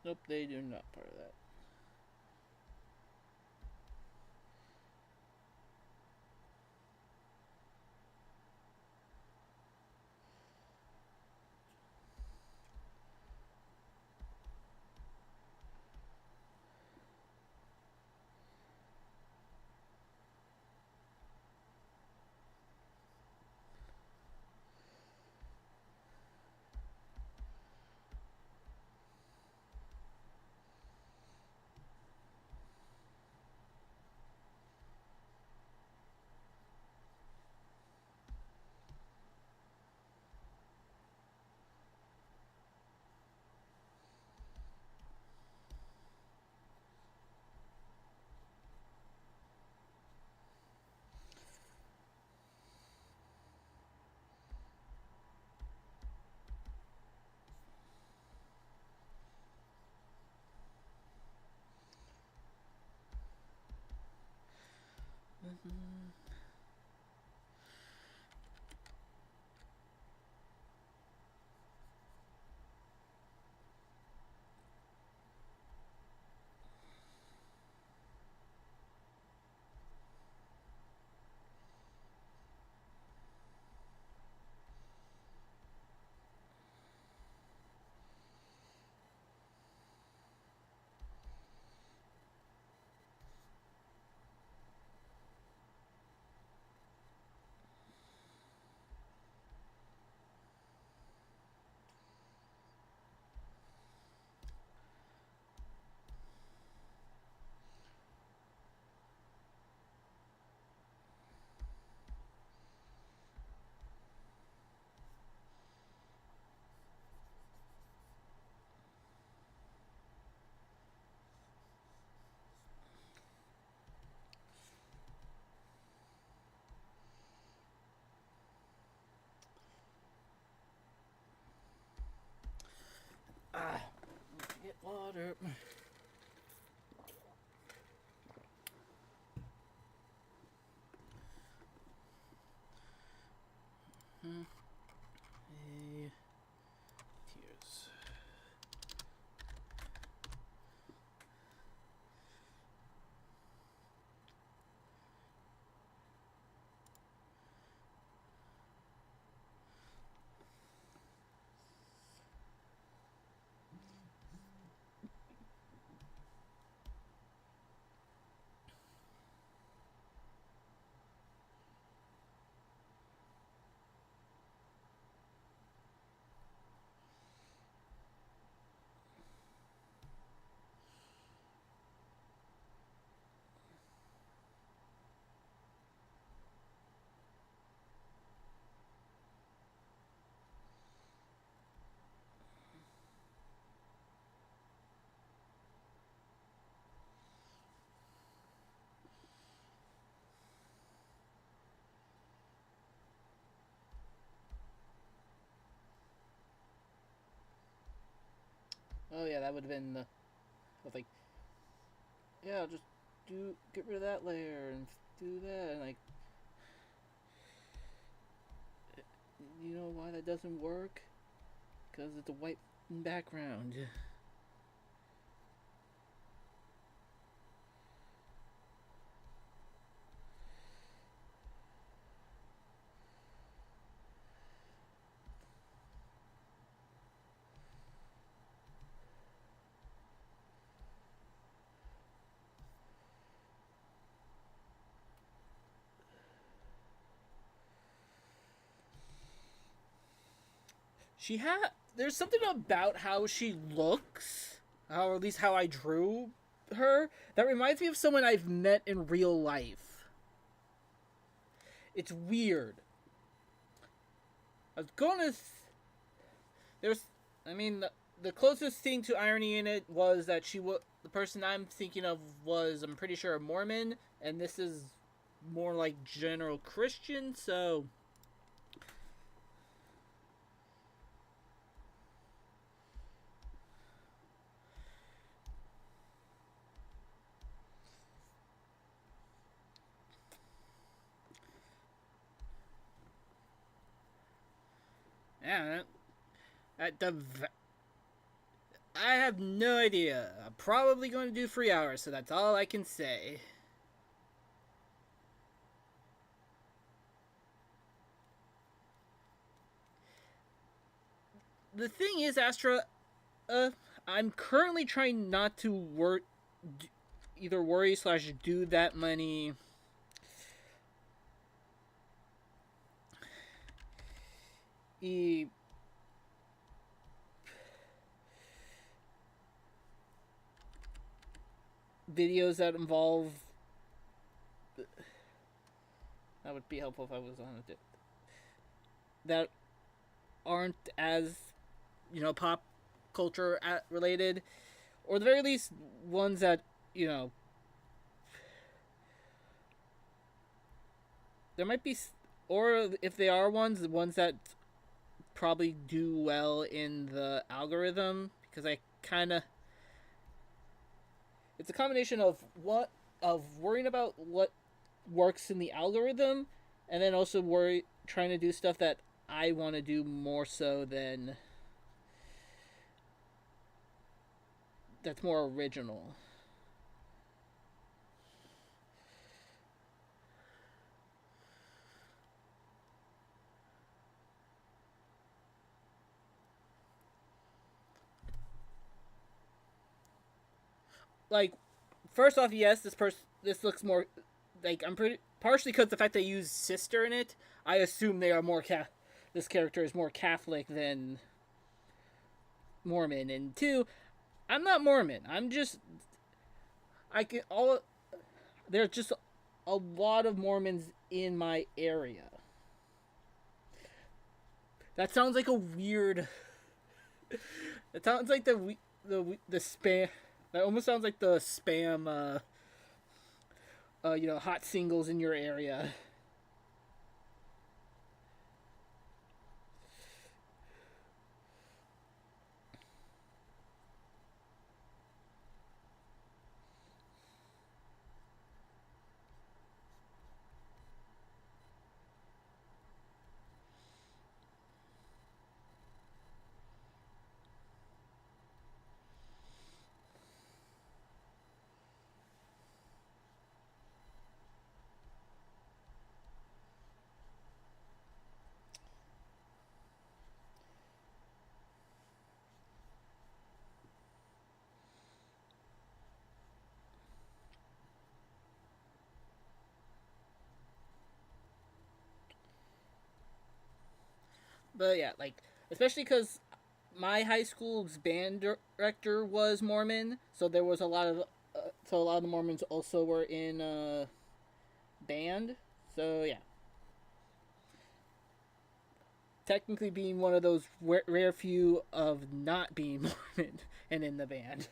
Nope, they do not part of that. Ah, get water. Hey, tears. Oh yeah, that would have been the. I was like, yeah, just get rid of that layer and do that, and like, you know why that doesn't work? Because it's a white background. There's something about how she looks, or at least how I drew her, that reminds me of someone I've met in real life. It's weird. I was gonna. There's. I mean, the closest thing to irony in it was that the person I'm thinking of was, I'm pretty sure, a Mormon, and this is more like general Christian, so. Yeah, at the I have no idea. I'm probably going to do 3 hours, so that's all I can say. The thing is, Astra, I'm currently trying not to either worry slash do that many videos that involve. That would be helpful if I was on it. That aren't as, pop culture related, or at the very least ones that, there might be, or if they are ones, the ones that probably do well in the algorithm, because I kind of, it's a combination of worrying about what works in the algorithm, and then also trying to do stuff that I want to do more so than that's more original. Like, first off, yes, this looks more like, I'm pretty partially because the fact they use sister in it. I assume they are more this character is more Catholic than Mormon, and two, I'm not Mormon. I'm just I can all there's just a lot of Mormons in my area. That sounds like a weird. It sounds like the spam. That almost sounds like the spam. Hot singles in your area. But yeah, like, especially because my high school's band director was Mormon, so there was a lot of the Mormons also were in band. So yeah, technically being one of those rare few of not being Mormon and in the band.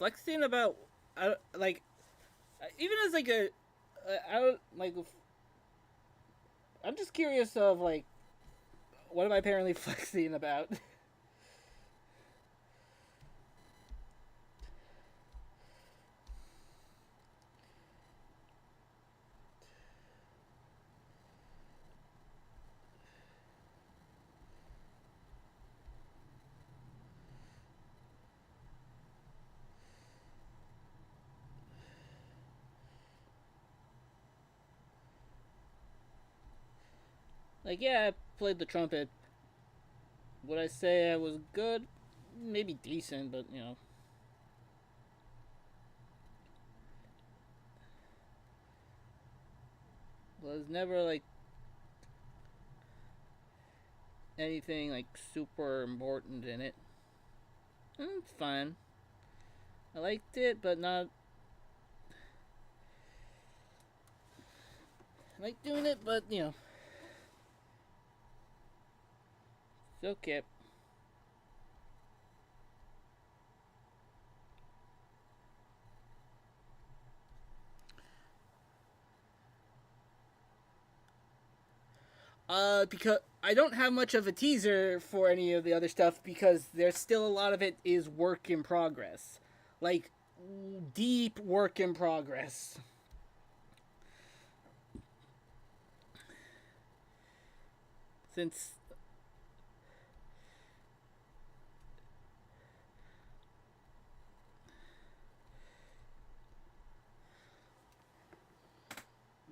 flexing about, like, even as like a, I don't like. I'm just curious of like, what am I apparently flexing about? Like, yeah, I played the trumpet. Would I say I was good? Maybe decent, but you know. Was never like anything like super important in it. It's fine. I liked it, but not. I like doing it, but you know, it's okay. Because I don't have much of a teaser for any of the other stuff because there's still a lot of it is work in progress. Like, deep work in progress. Since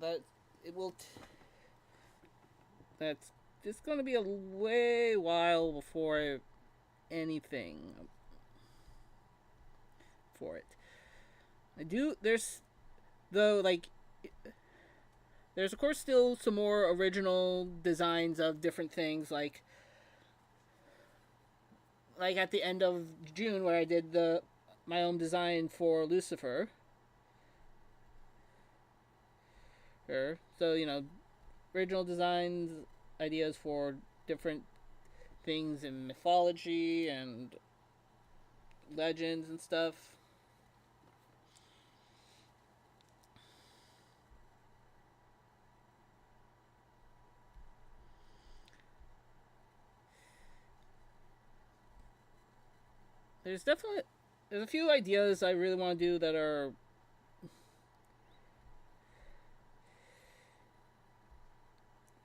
that it will that's it's going to be a way while before anything for it. I do there's though like there's of course still some more original designs of different things like at the end of June where I did the my own design for Lucifer. So, you know, original designs, ideas for different things in mythology and legends and stuff. There's a few ideas I really want to do that are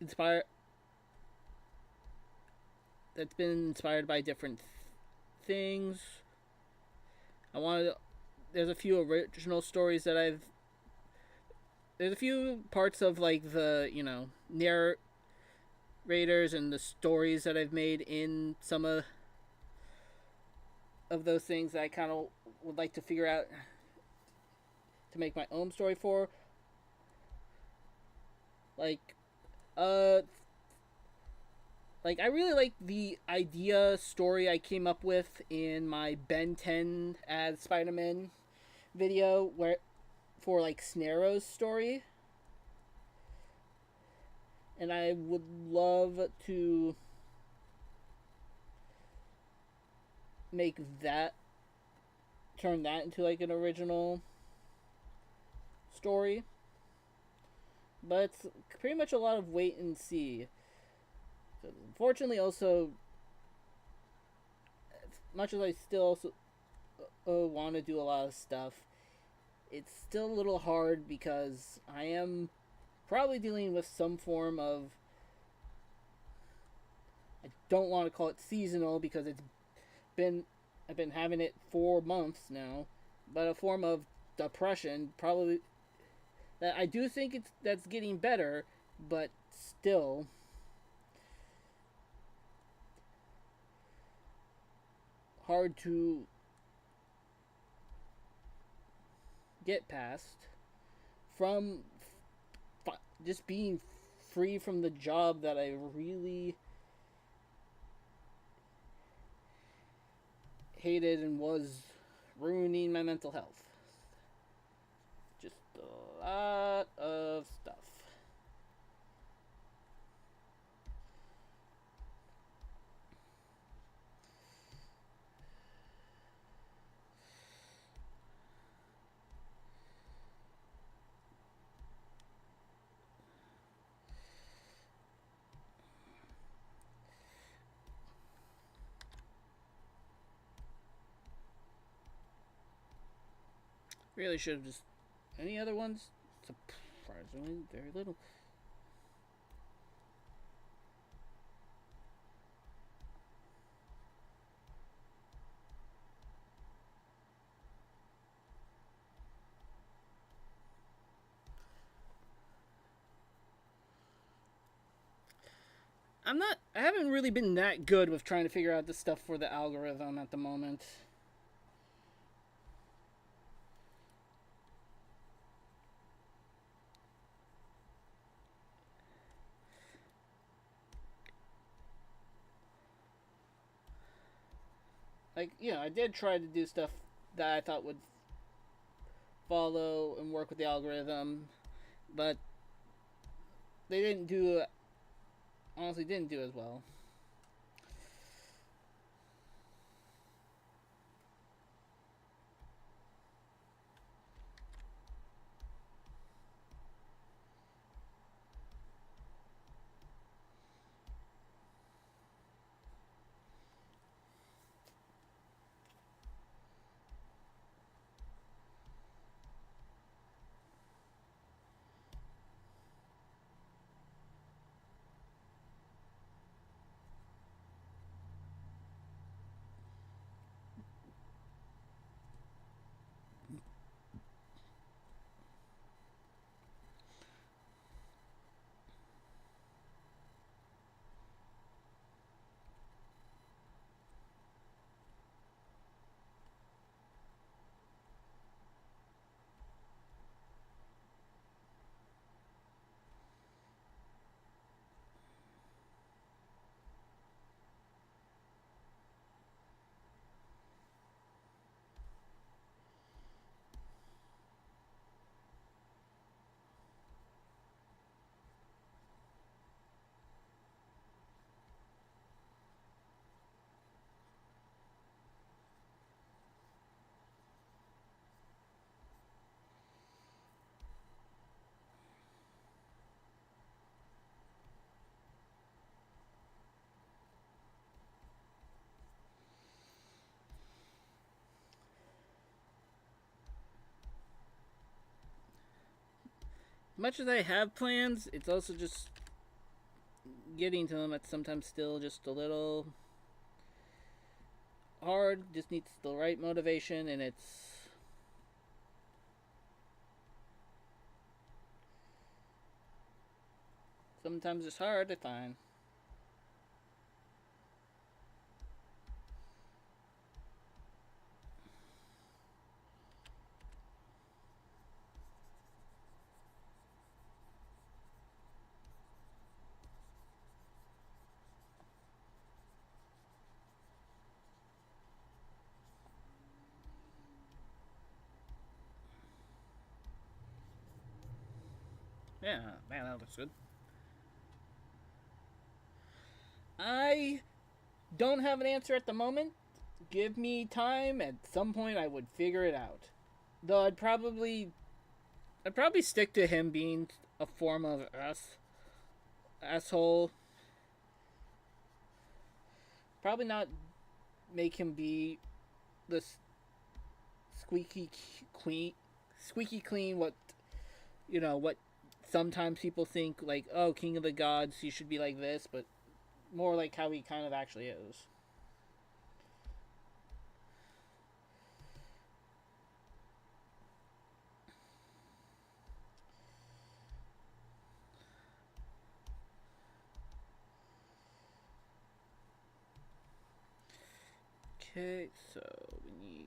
inspired that's been inspired by different things. I wanted there's a few original stories that I've there's a few parts of like the, you know, narrators and the stories that I've made in some of those things that I kind of would like to figure out to make my own story for. Like, uh, like I really like the idea story I came up with in my Ben 10 as Spider-Man video where for like Snaro's story. And I would love to make that turn that into like an original story. But it's pretty much a lot of wait and see. So unfortunately, also, as much as I still also want to do a lot of stuff, it's still a little hard because I am probably dealing with some form of. I don't want to call it seasonal because I've been having it 4 months now, but a form of depression probably that I do think that's getting better, but still hard to get past from just being free from the job that I really hated and was ruining my mental health. Just a lot of stuff. Really should have just... Any other ones? Surprisingly, very little. I haven't really been that good with trying to figure out the stuff for the algorithm at the moment. Like, I did try to do stuff that I thought would follow and work with the algorithm, but they didn't do, honestly, didn't do as well. Much as I have plans, it's also just getting to them. It's sometimes still just a little hard. Just needs the right motivation, and it's sometimes it's hard to find. Yeah, man, that looks good. I don't have an answer at the moment. Give me time. At some point, I would figure it out. Though I'd probably stick to him being a form of asshole. Probably not make him be the squeaky clean, squeaky clean. What sometimes people think like, oh, King of the Gods, he should be like this, but more like how he kind of actually is. Okay, so we need.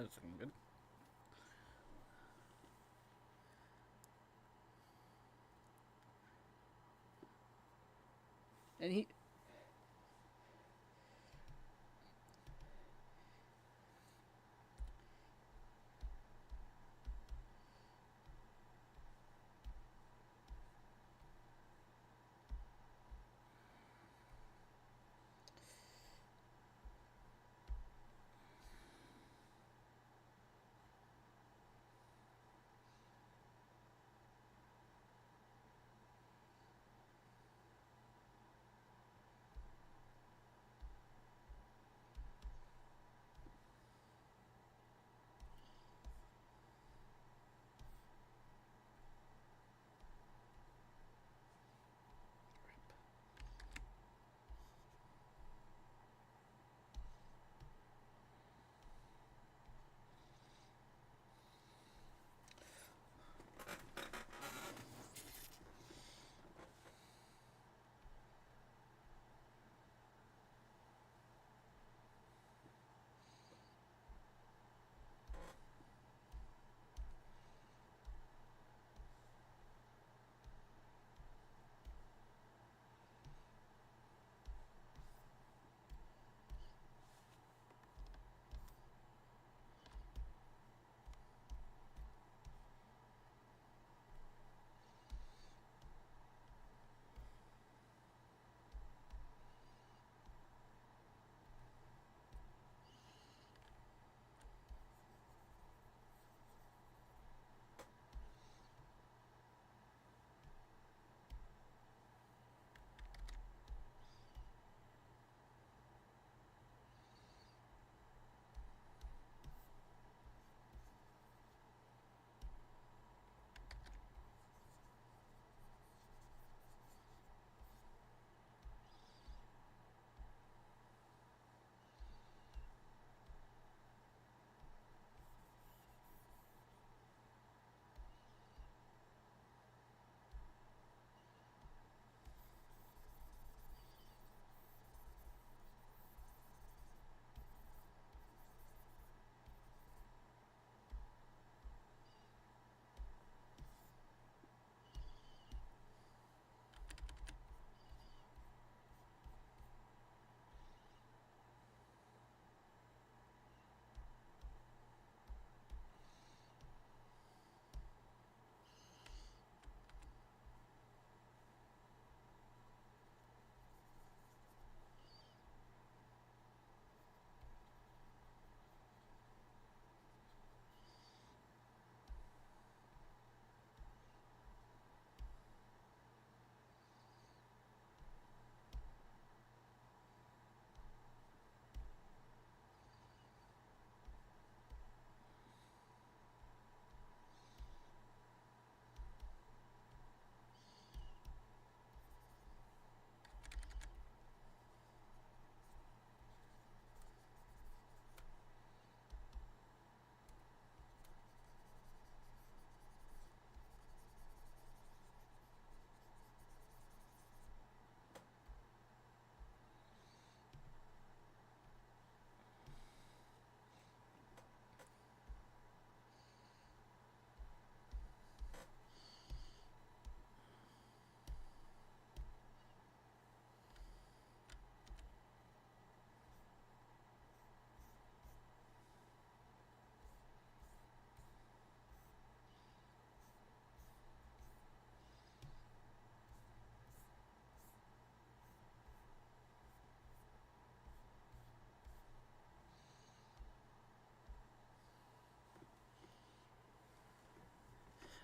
That's looking good. And he...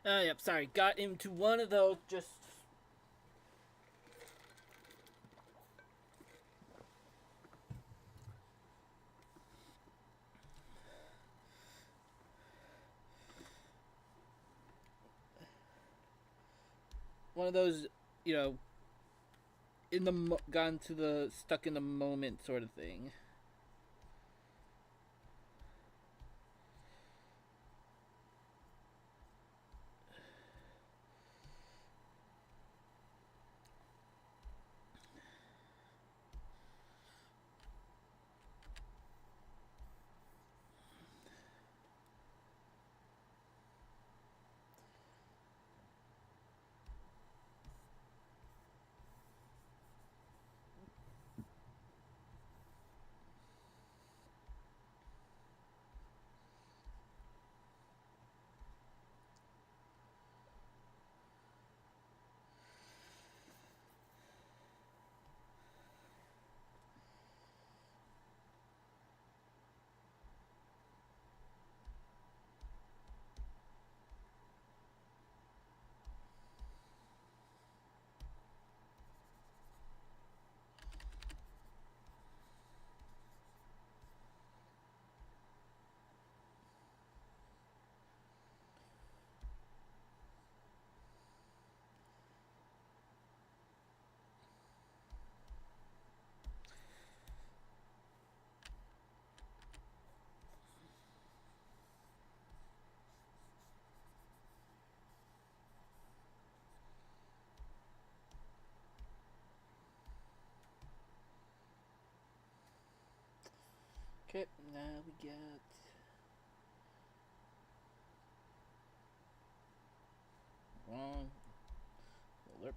Yep, sorry. Got into one of those just... One of those, you know, in the gone to the stuck in the moment sort of thing. Okay, now we get wrong folder.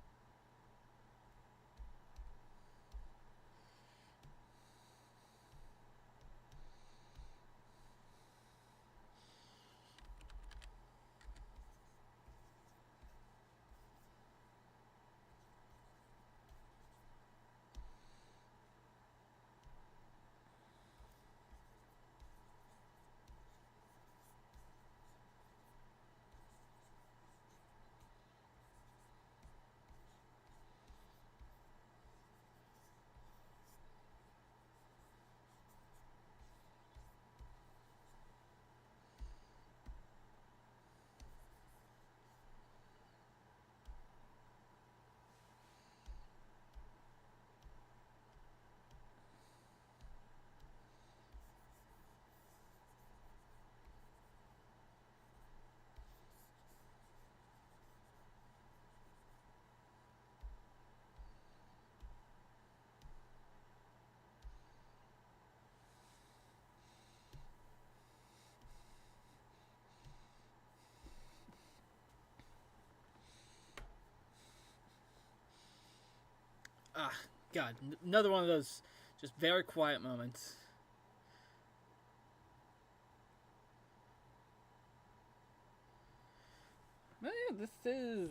Ah, God, another one of those just very quiet moments. Well, yeah, this is.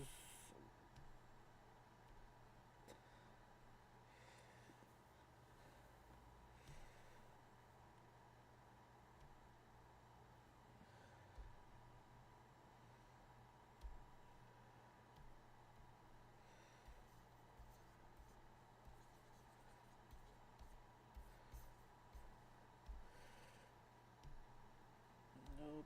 Nope.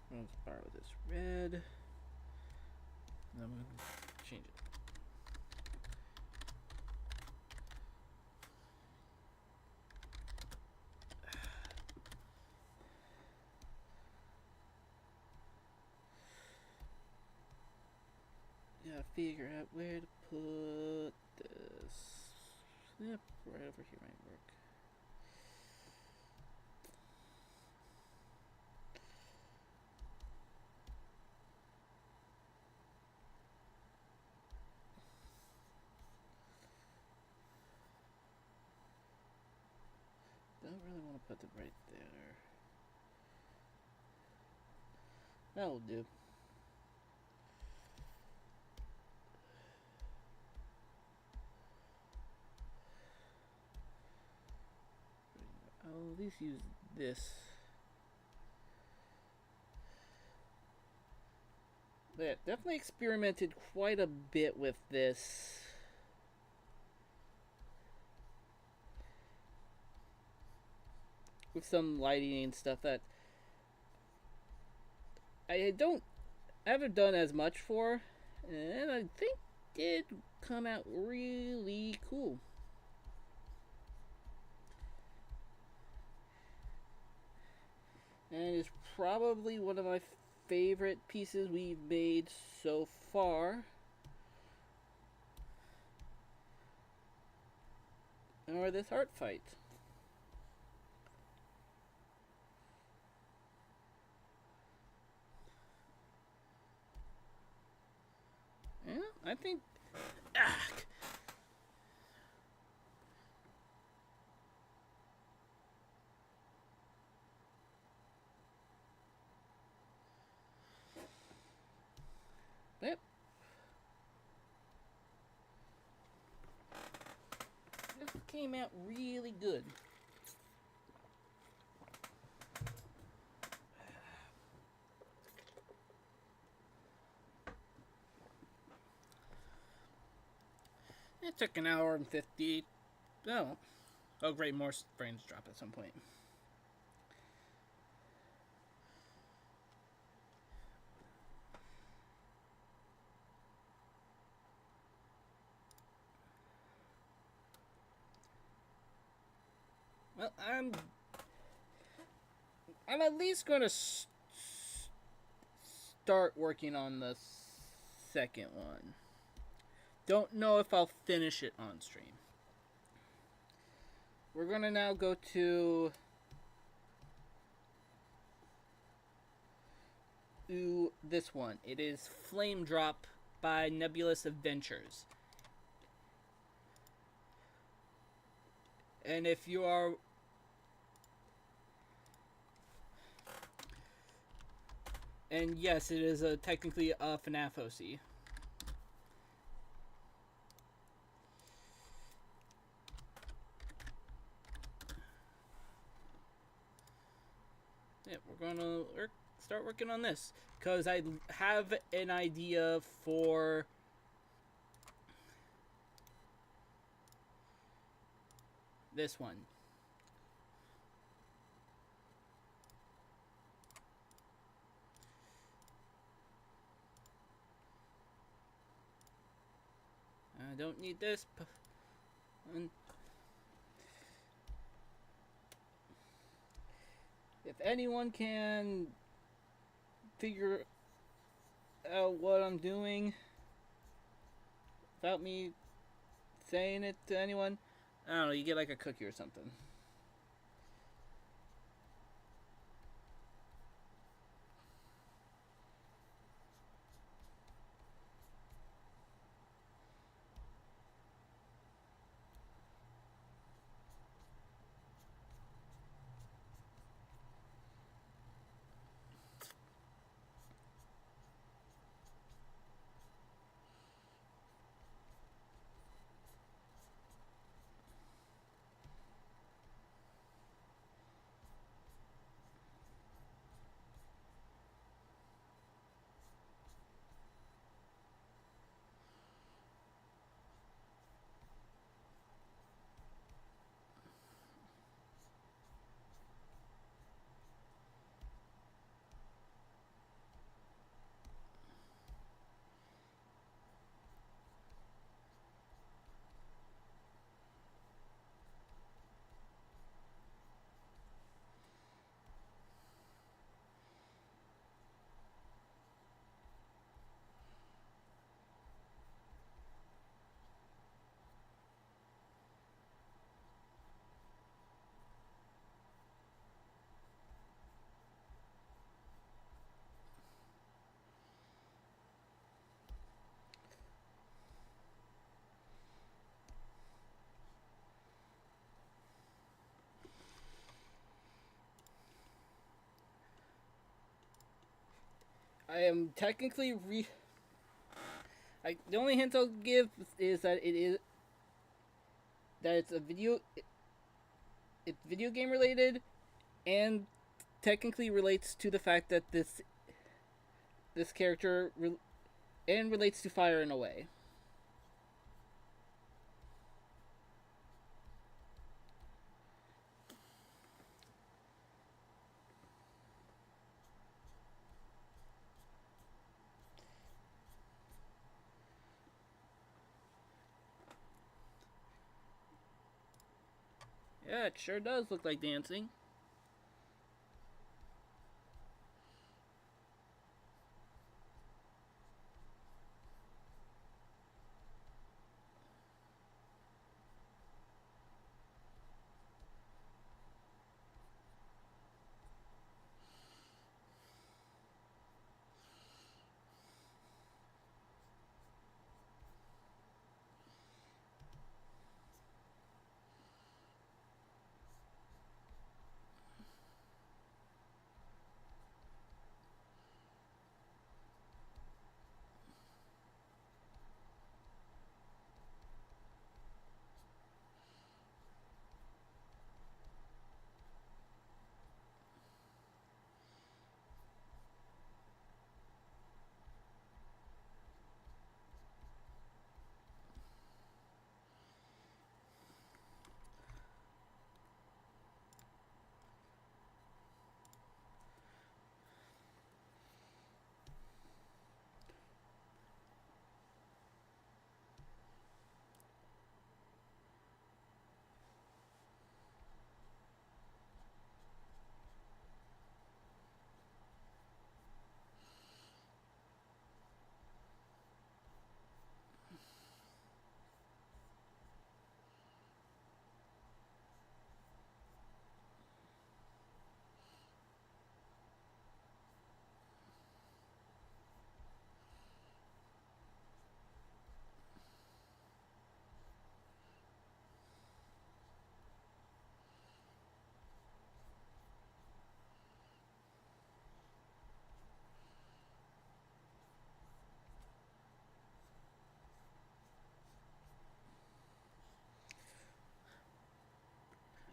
Let's borrow this red. And I'm going to change it. Gotta figure out where to put this. Yep, right over here might work. Don't really want to put it right there. That'll do. I'll at least use this. But yeah, definitely experimented quite a bit with this. With some lighting and stuff that I don't I haven't done as much for, and I think did come out really cool. And it's probably one of my favorite pieces we've made so far. Or this art fight. Yeah, I think. Yep. This came out really good. It took an hour and 50. Oh. Oh, great. More frames drop at some point. Well, I'm at least going to start working on the second one. Don't know if I'll finish it on stream. We're going to now go to this one. It is Flame Drop by Nebulous Adventures. And if you are... And yes, it is technically a FNAF OC. Yeah, we're gonna start working on this. Because I have an idea for... this one. I don't need this. If anyone can figure out what I'm doing without me saying it to anyone, I don't know, you get like a cookie or something. I am technically the only hint I'll give is that it's it's video game related, and technically relates to the fact that this character and relates to fire in a way. Yeah, it sure does look like dancing.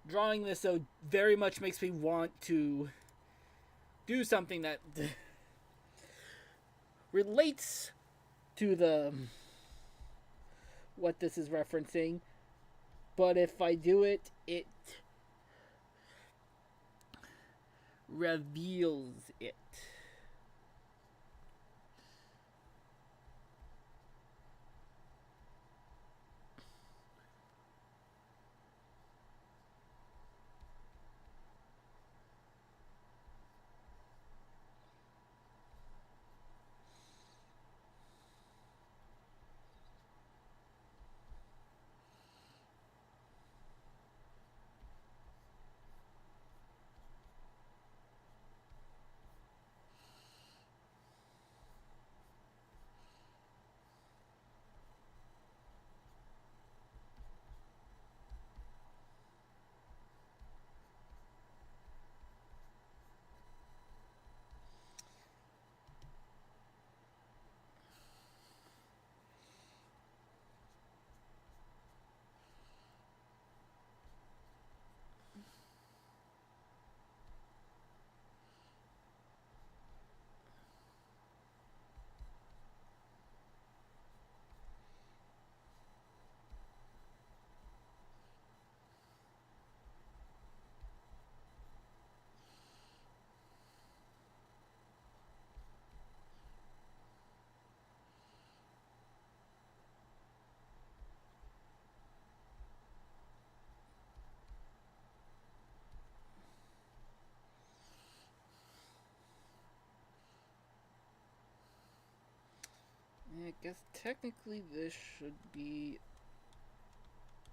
Drawing this, though, very much makes me want to do something that relates to the what this is referencing, but if I do it, it reveals it. I guess technically this should be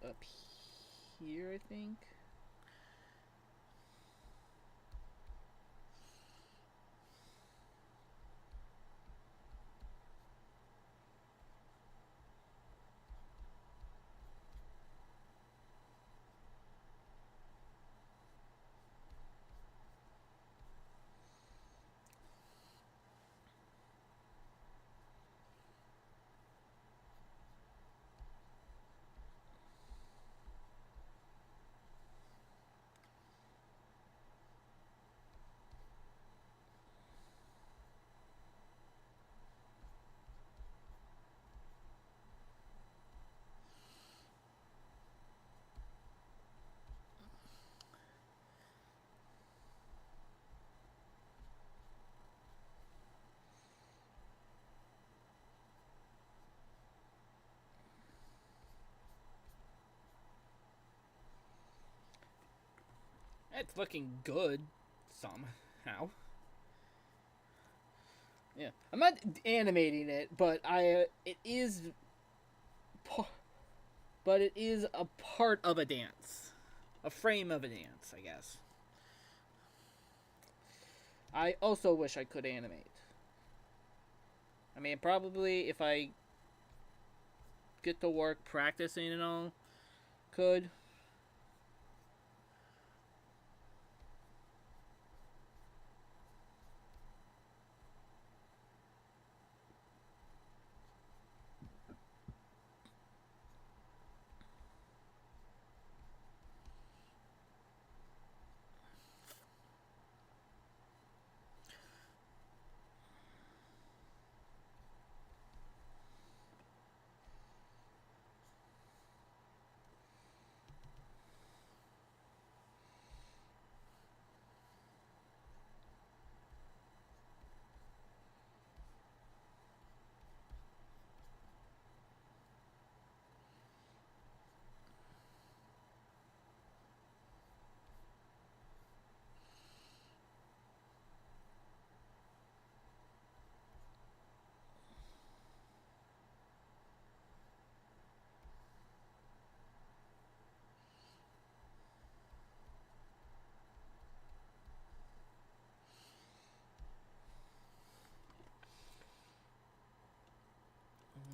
up here, I think. It's looking good somehow. Yeah, I'm not animating it, but it is a part of a dance, a frame of a dance, I guess. I also wish I could animate. I mean, probably if I get to work practicing and all, could.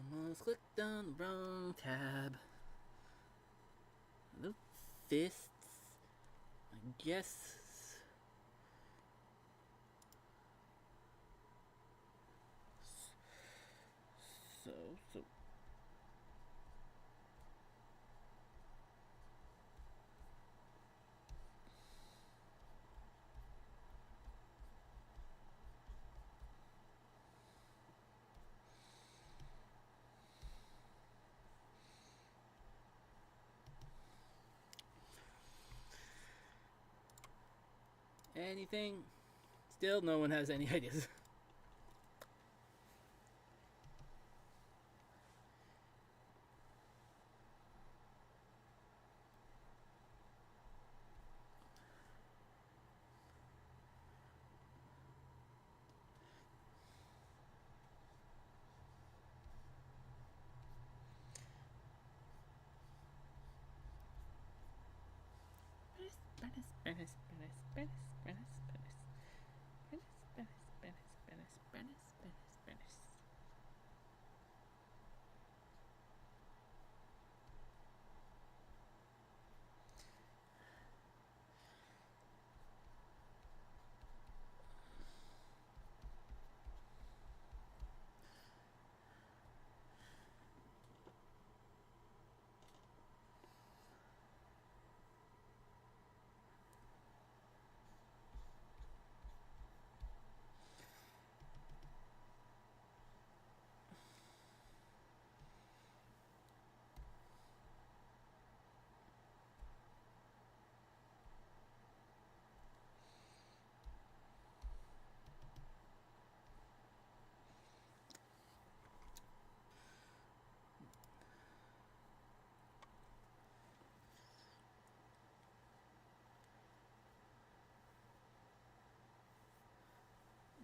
Almost clicked on the wrong tab. The fists, I guess. So. Anything? Still, no one has any ideas.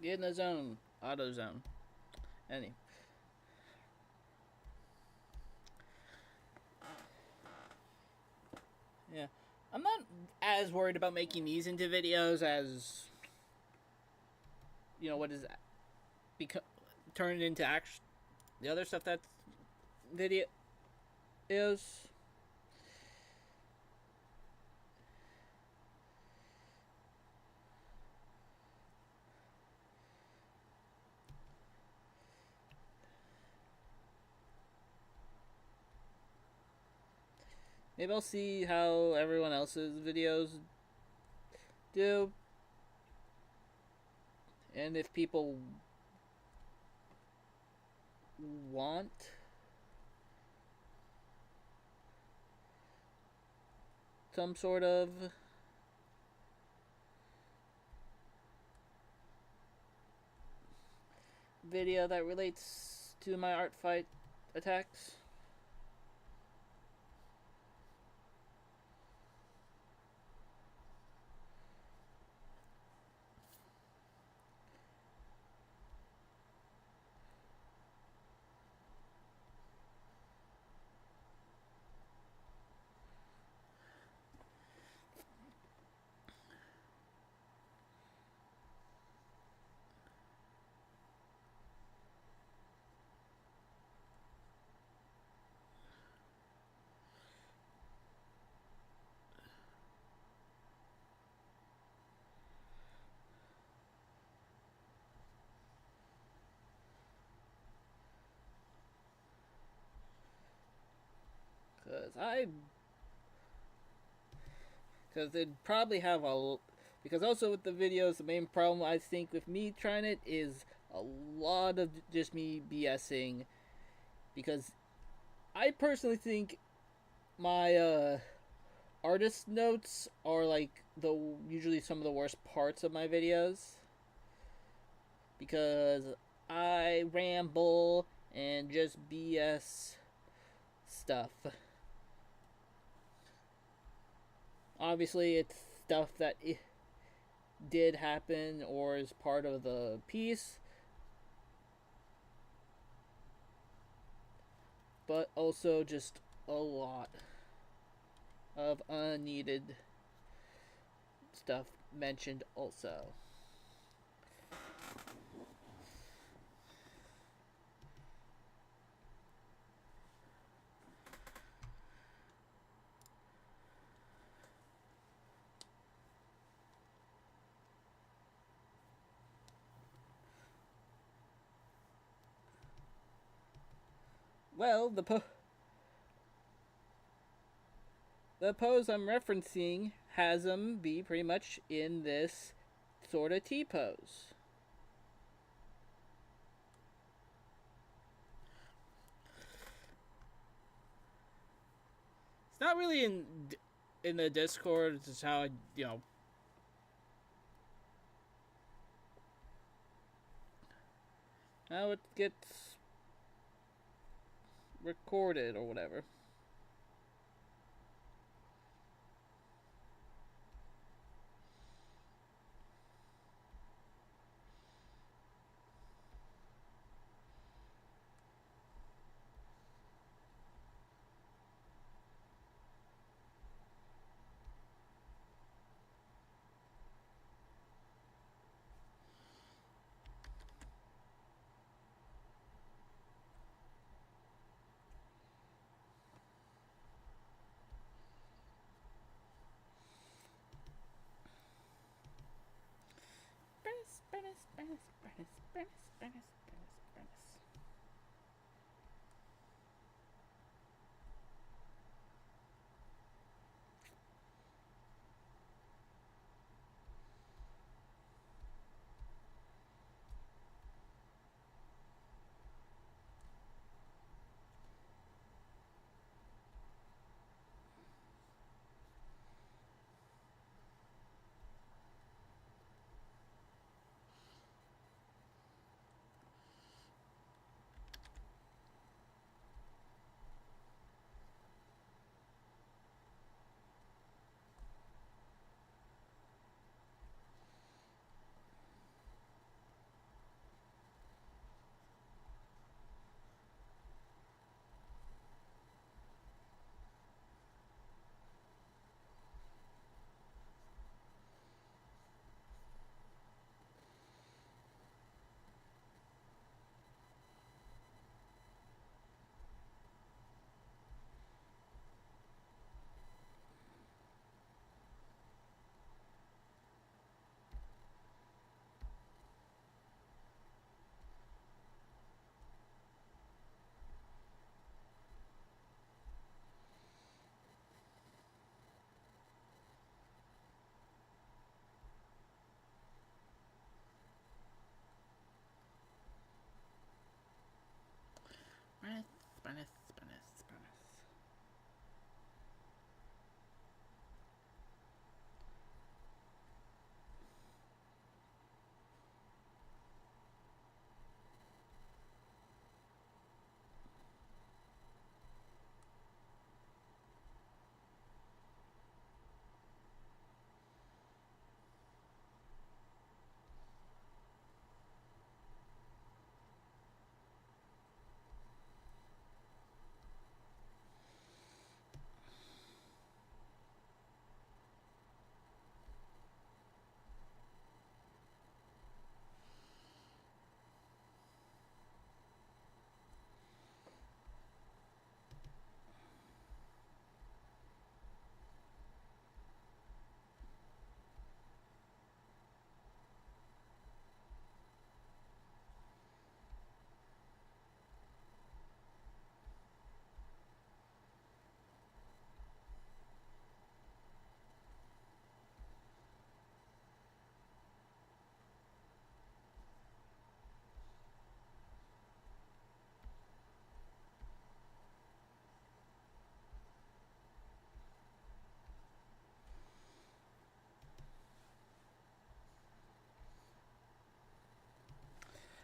Get in the zone. Auto zone. Any. Yeah. I'm not as worried about making these into videos as, what is that? Turn it into the other stuff that's video is. Maybe I'll see how everyone else's videos do. And if people want some sort of video that relates to my art fight attacks. because they'd probably have because also with the videos, the main problem I think with me trying it is a lot of just me BSing, because I personally think my artist notes are like usually some of the worst parts of my videos, because I ramble and just BS stuff. Obviously, it's stuff that did happen or is part of the piece, but also just a lot of unneeded stuff mentioned also. Well, the pose I'm referencing has him be pretty much in this sort of T-pose. It's not really in the Discord. It's just how how it gets recorded or whatever.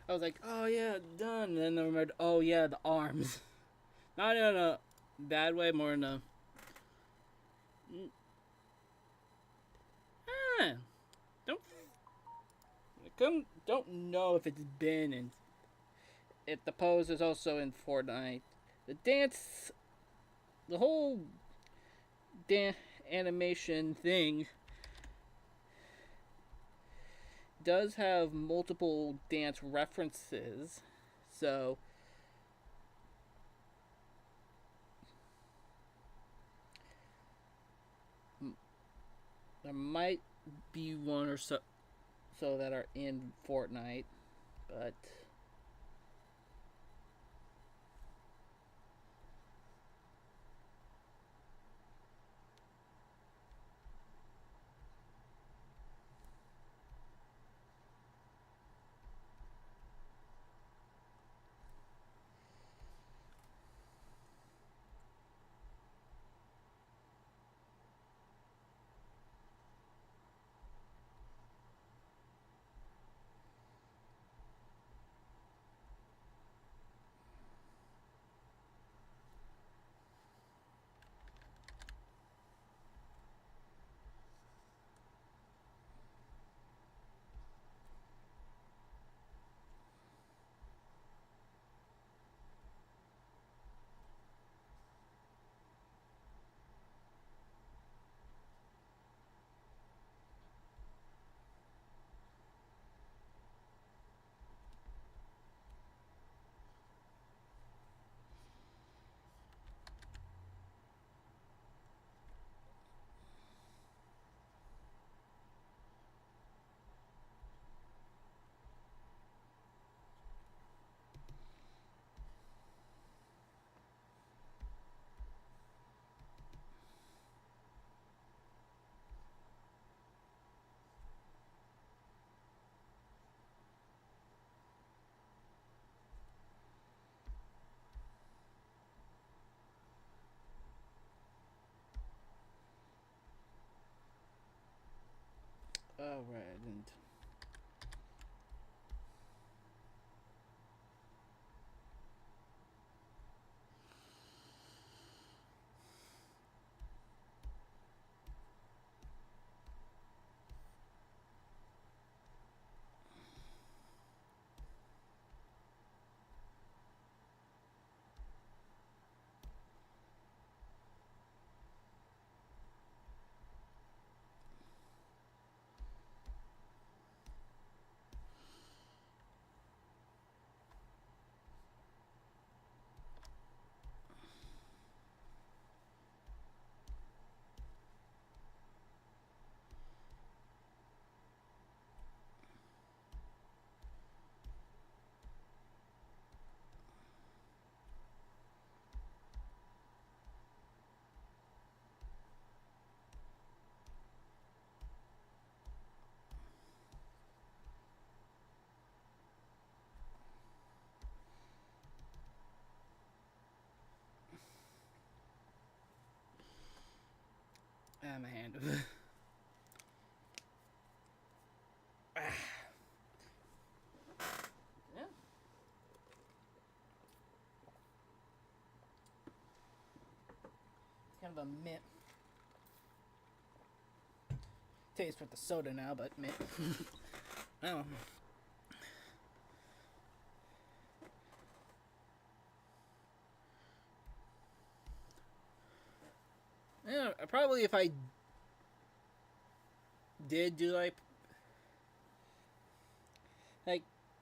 I was like, oh yeah, done. And then I remembered, oh yeah, the arms. Not in a bad way, more in a. Ah, don't don't know if it's been in. If the pose is also in Fortnite, the dance, the whole dance animation thing does have multiple dance references, so there might be one or so that are in Fortnite, but oh right, I didn't. Ah, my hand. Ah. Yeah. It's kind of a mint taste with the soda now, but mint. Oh. Yeah, probably if I did do like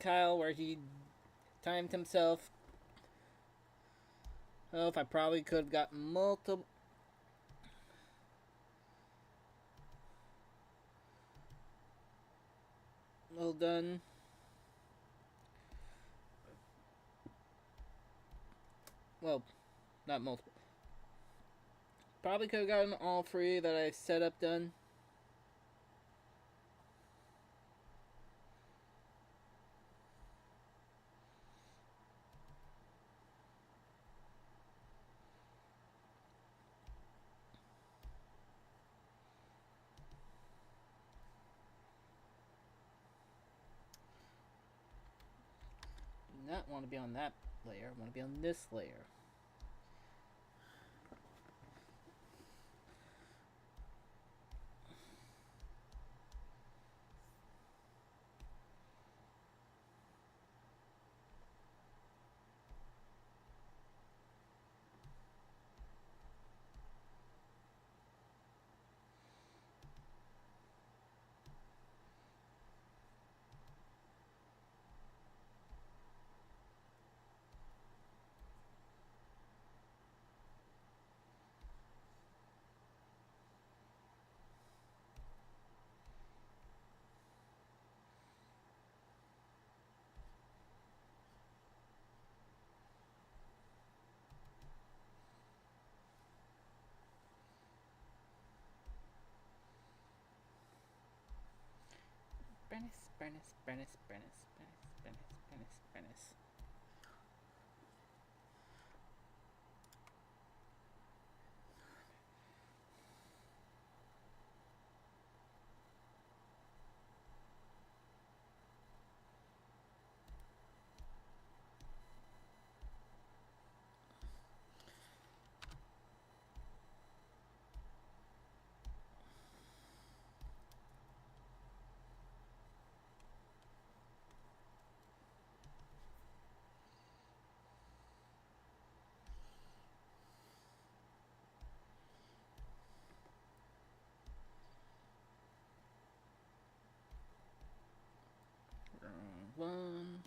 Kyle, where he timed himself. Oh, if I probably could have got multiple. Well done. Well, not multiple. Probably could have gotten all three that I set up done. not want to be on that layer. I want to be on this layer. Bernice. One.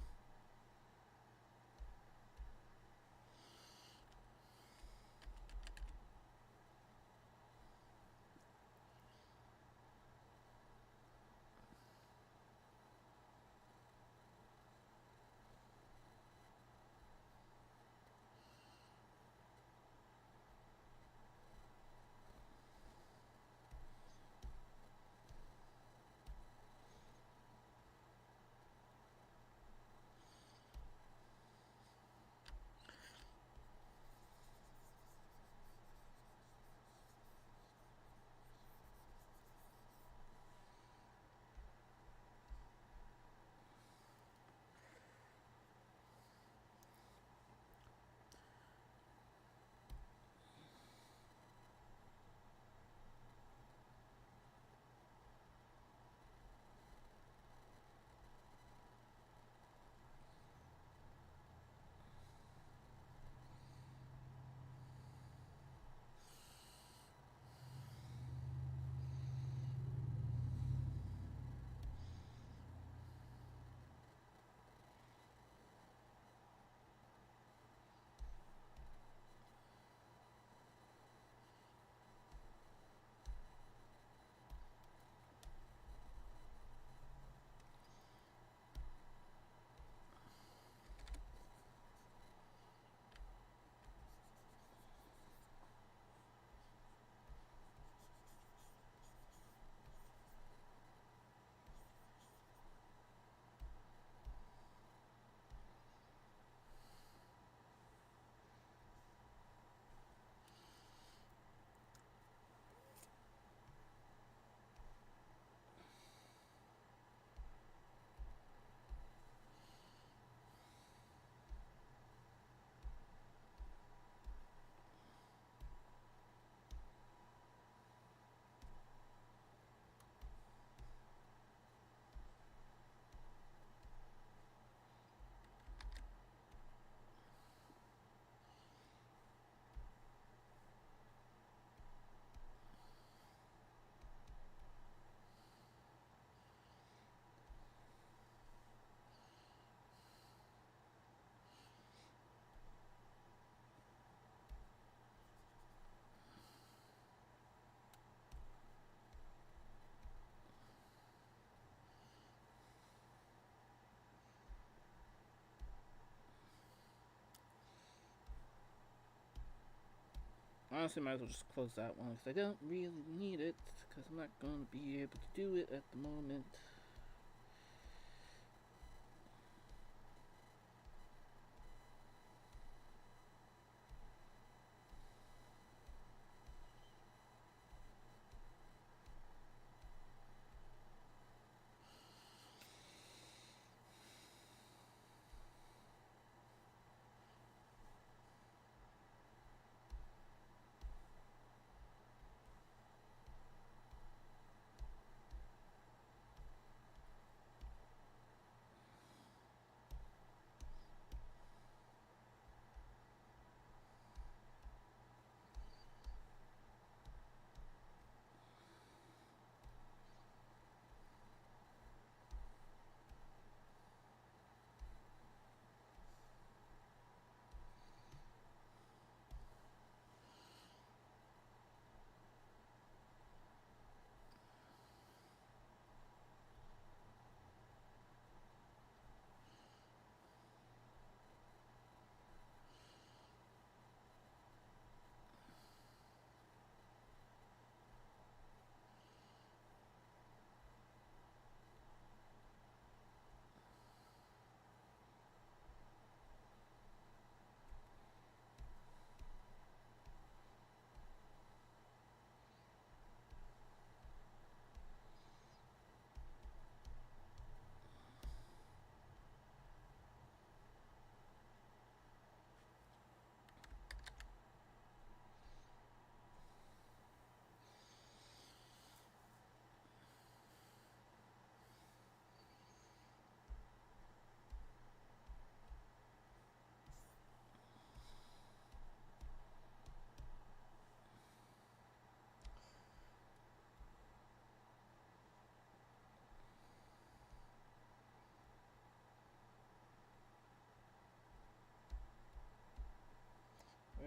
Honestly, might as well just close that one because I don't really need it because I'm not going to be able to do it at the moment.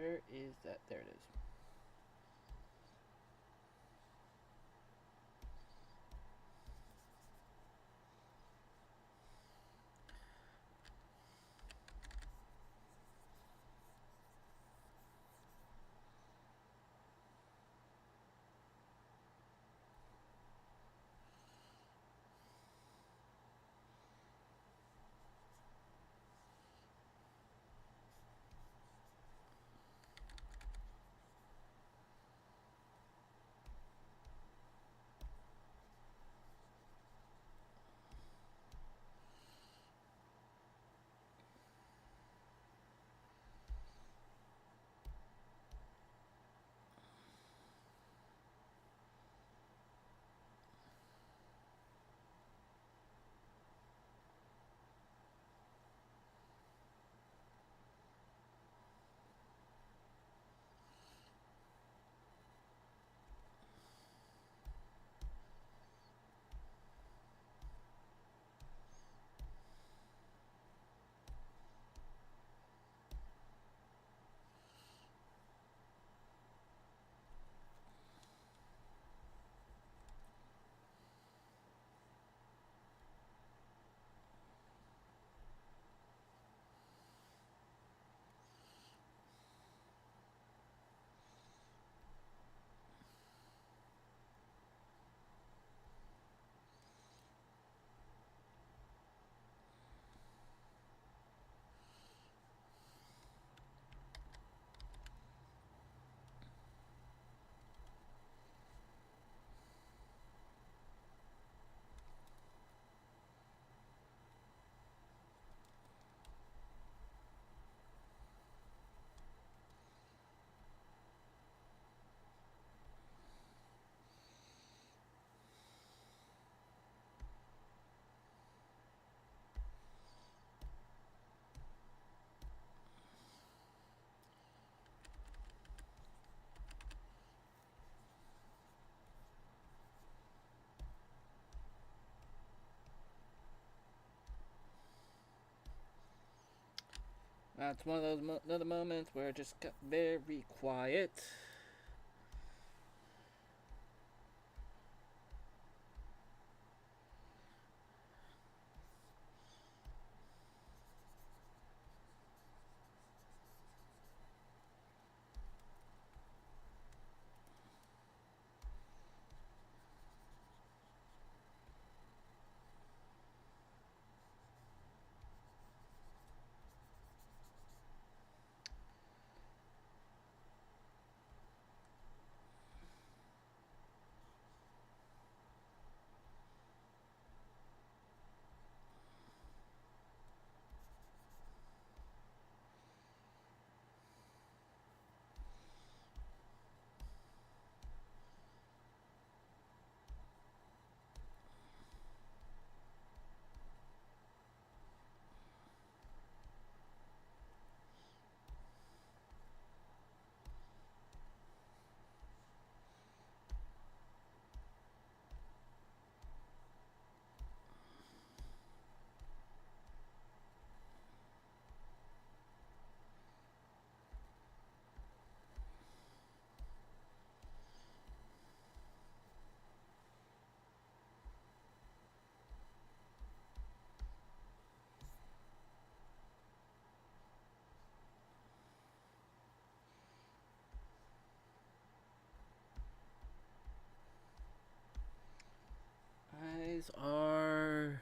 Where is that? There it is. Now it's one of those other moments where it just got very quiet. Eyes are...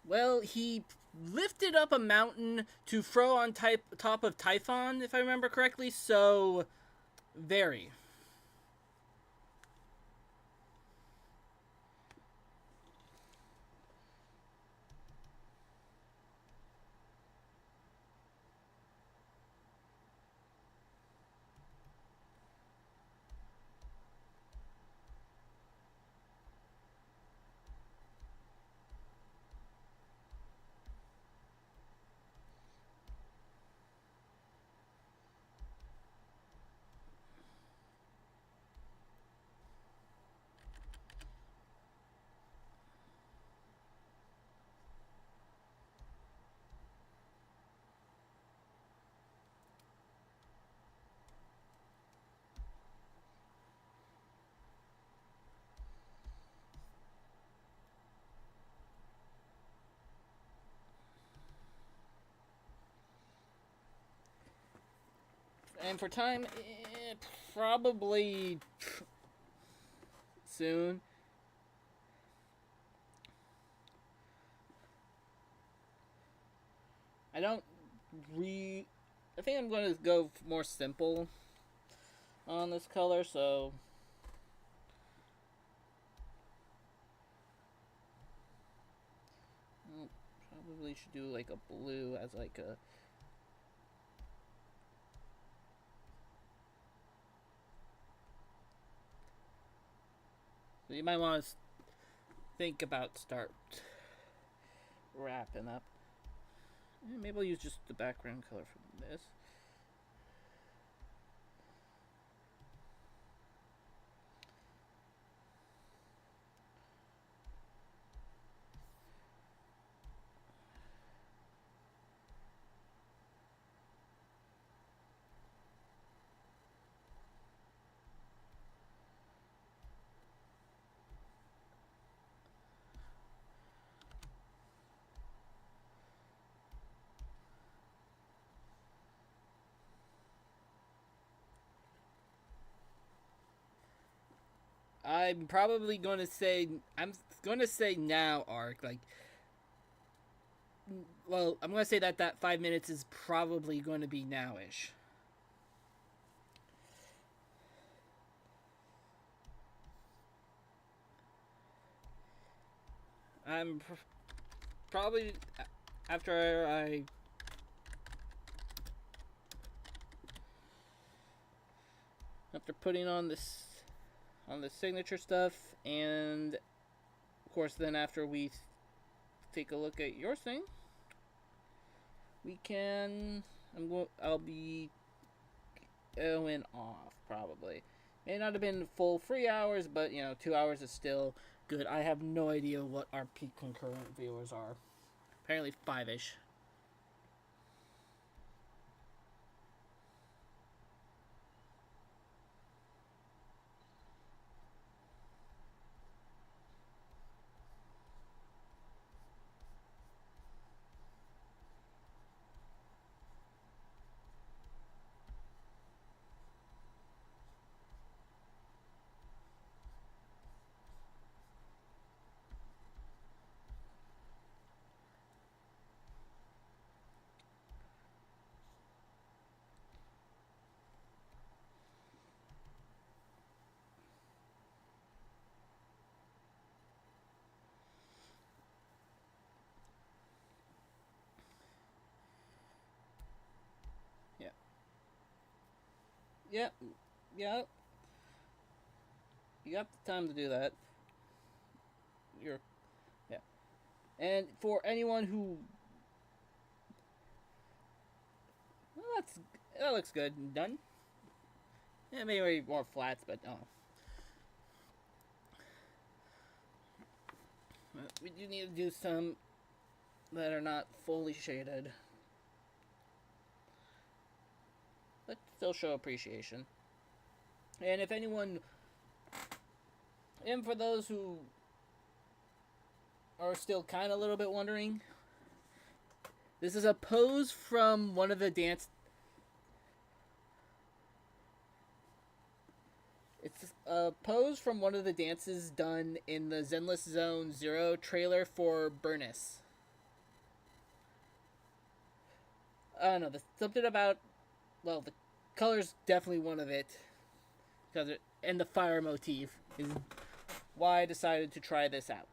Well, he lifted up a mountain to throw on top of Typhon, if I remember correctly, so very. And for time, probably soon. I don't I think I'm going to go more simple on this color, so probably should do like a blue as like a. So you might want to think about start wrapping up. Maybe I'll use just the background color from this. I'm probably going to say now arc like. Well, I'm going to say that 5 minutes is probably going to be nowish. I'm probably after putting on the signature stuff, and of course then after we take a look at your thing, we can I'll be going off probably. May not have been full 3 hours, but 2 hours is still good. I have no idea what our peak concurrent viewers are. Apparently 5-ish. Yeah. Yep. Yeah. You got the time to do that. You're yeah. And for anyone who that looks good. Done. Yeah, maybe more flats, but we do need to do some that are not fully shaded, but still show appreciation. And if anyone, and for those who are still kind of a little bit wondering, this is a pose from one of the dance. It's a pose from one of the dances done in the Zenless Zone Zero trailer for Burnus. I don't know. There's something about, well, the color's definitely one of it, and the fire motif is why I decided to try this out.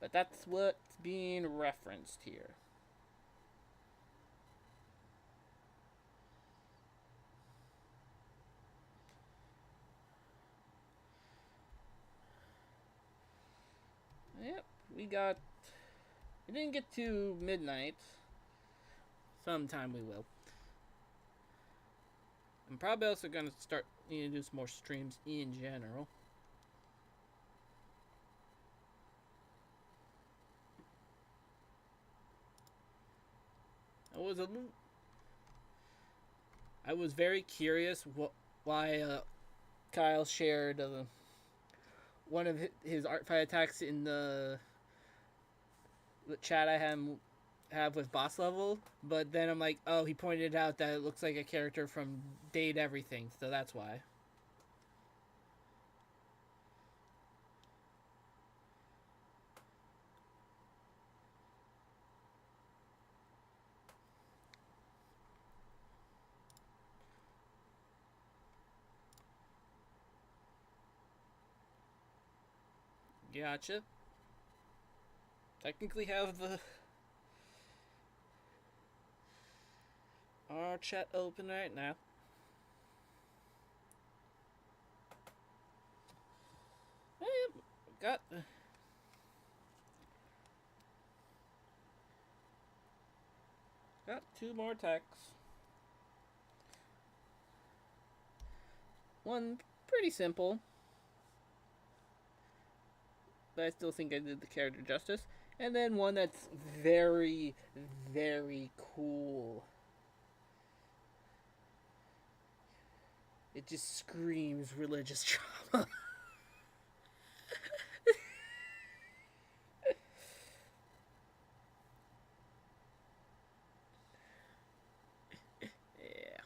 But that's what's being referenced here. Yep, we didn't get to midnight. Sometime we will. I'm probably also going to start needing to do some more streams in general. I was very curious why Kyle shared one of his art fight attacks in the chat I have with boss level, but then I'm like, oh, he pointed out that it looks like a character from Date Everything, so that's why. Gotcha. Technically have our chat open right now. Got two more attacks. One pretty simple, but I still think I did the character justice. And then one that's very, very cool. It just screams religious trauma. Yeah.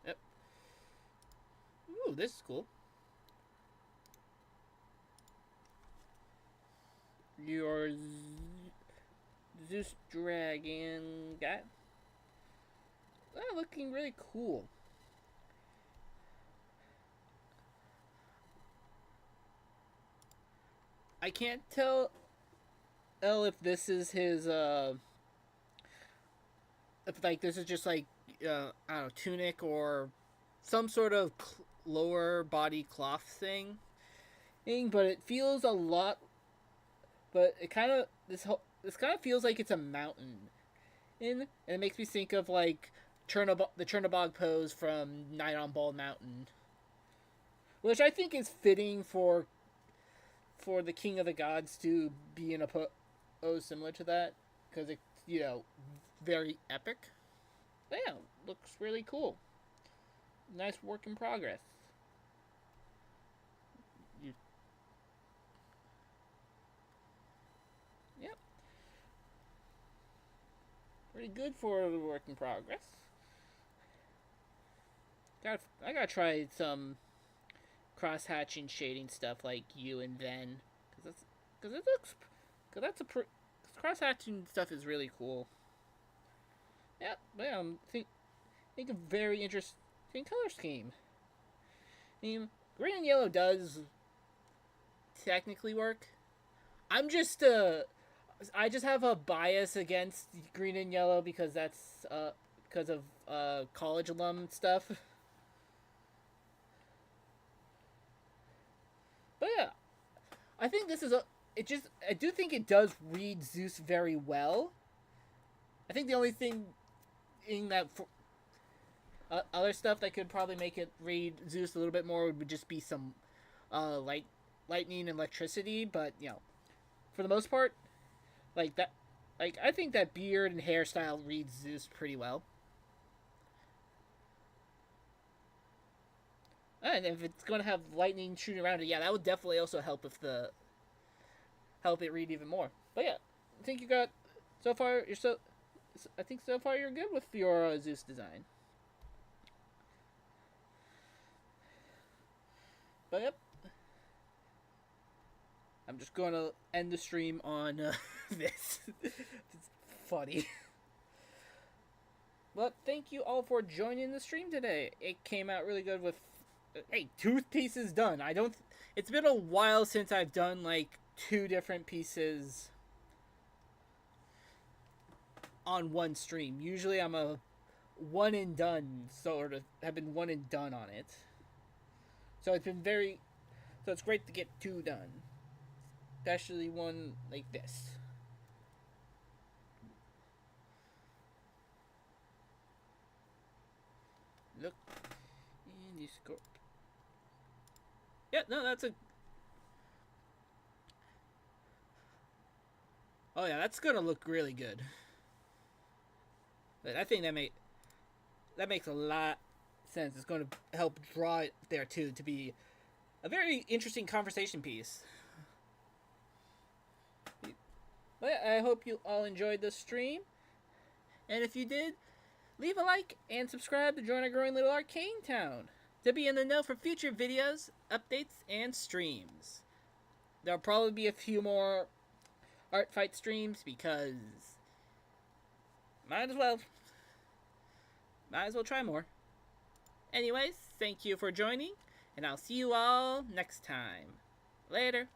Yep. Ooh, this is cool. Your Zeus Dragon guy. Looking really cool. I can't tell if this is his if like this is just like I don't know, tunic or some sort of lower body cloth thing, but it feels a lot. But it kind of this kind of feels like it's a mountain, and it makes me think of like the Chernobog pose from Night on Bald Mountain, which I think is fitting for the King of the Gods to be in a pose similar to that, because it's, you know, very epic. But yeah, looks really cool. Nice work in progress. Yep. Pretty good for the work in progress. I gotta try some cross hatching shading stuff like you and Ven, because cross hatching stuff is really cool. Yeah, but think a very interesting color scheme. I mean, green and yellow does technically work. I just have a bias against green and yellow because that's because of college alum stuff. But yeah, I think this is I do think it does read Zeus very well. I think the only thing in that other stuff that could probably make it read Zeus a little bit more would just be some lightning and electricity. But you know, for the most part, like that, like I think that beard and hairstyle reads Zeus pretty well. And if it's going to have lightning shooting around it, yeah, that would definitely also help help it read even more. But yeah, I think you got so far. I think so far you're good with your Zeus design. But yep. I'm just going to end the stream on this. It's funny. But thank you all for joining the stream today. It came out really good with... hey, 2 pieces done. I don't... It's been a while since I've done, like, 2 different pieces on one stream. Usually I'm a one and done, sort of, have been one and done on it. So it's been very... So it's great to get 2 done. Especially one like this. Look in the scope. Yeah, no, that's a... Oh yeah, that's gonna look really good. But I think that makes a lot of sense. It's gonna help draw it there too, to be a very interesting conversation piece. But I hope you all enjoyed the stream. And if you did, leave a like and subscribe to join our growing little arcane town to be in the know for future videos, updates, and streams. There'll probably be a few more art fight streams because might as well try more. Anyways, thank you for joining, and I'll see you all next time. Later.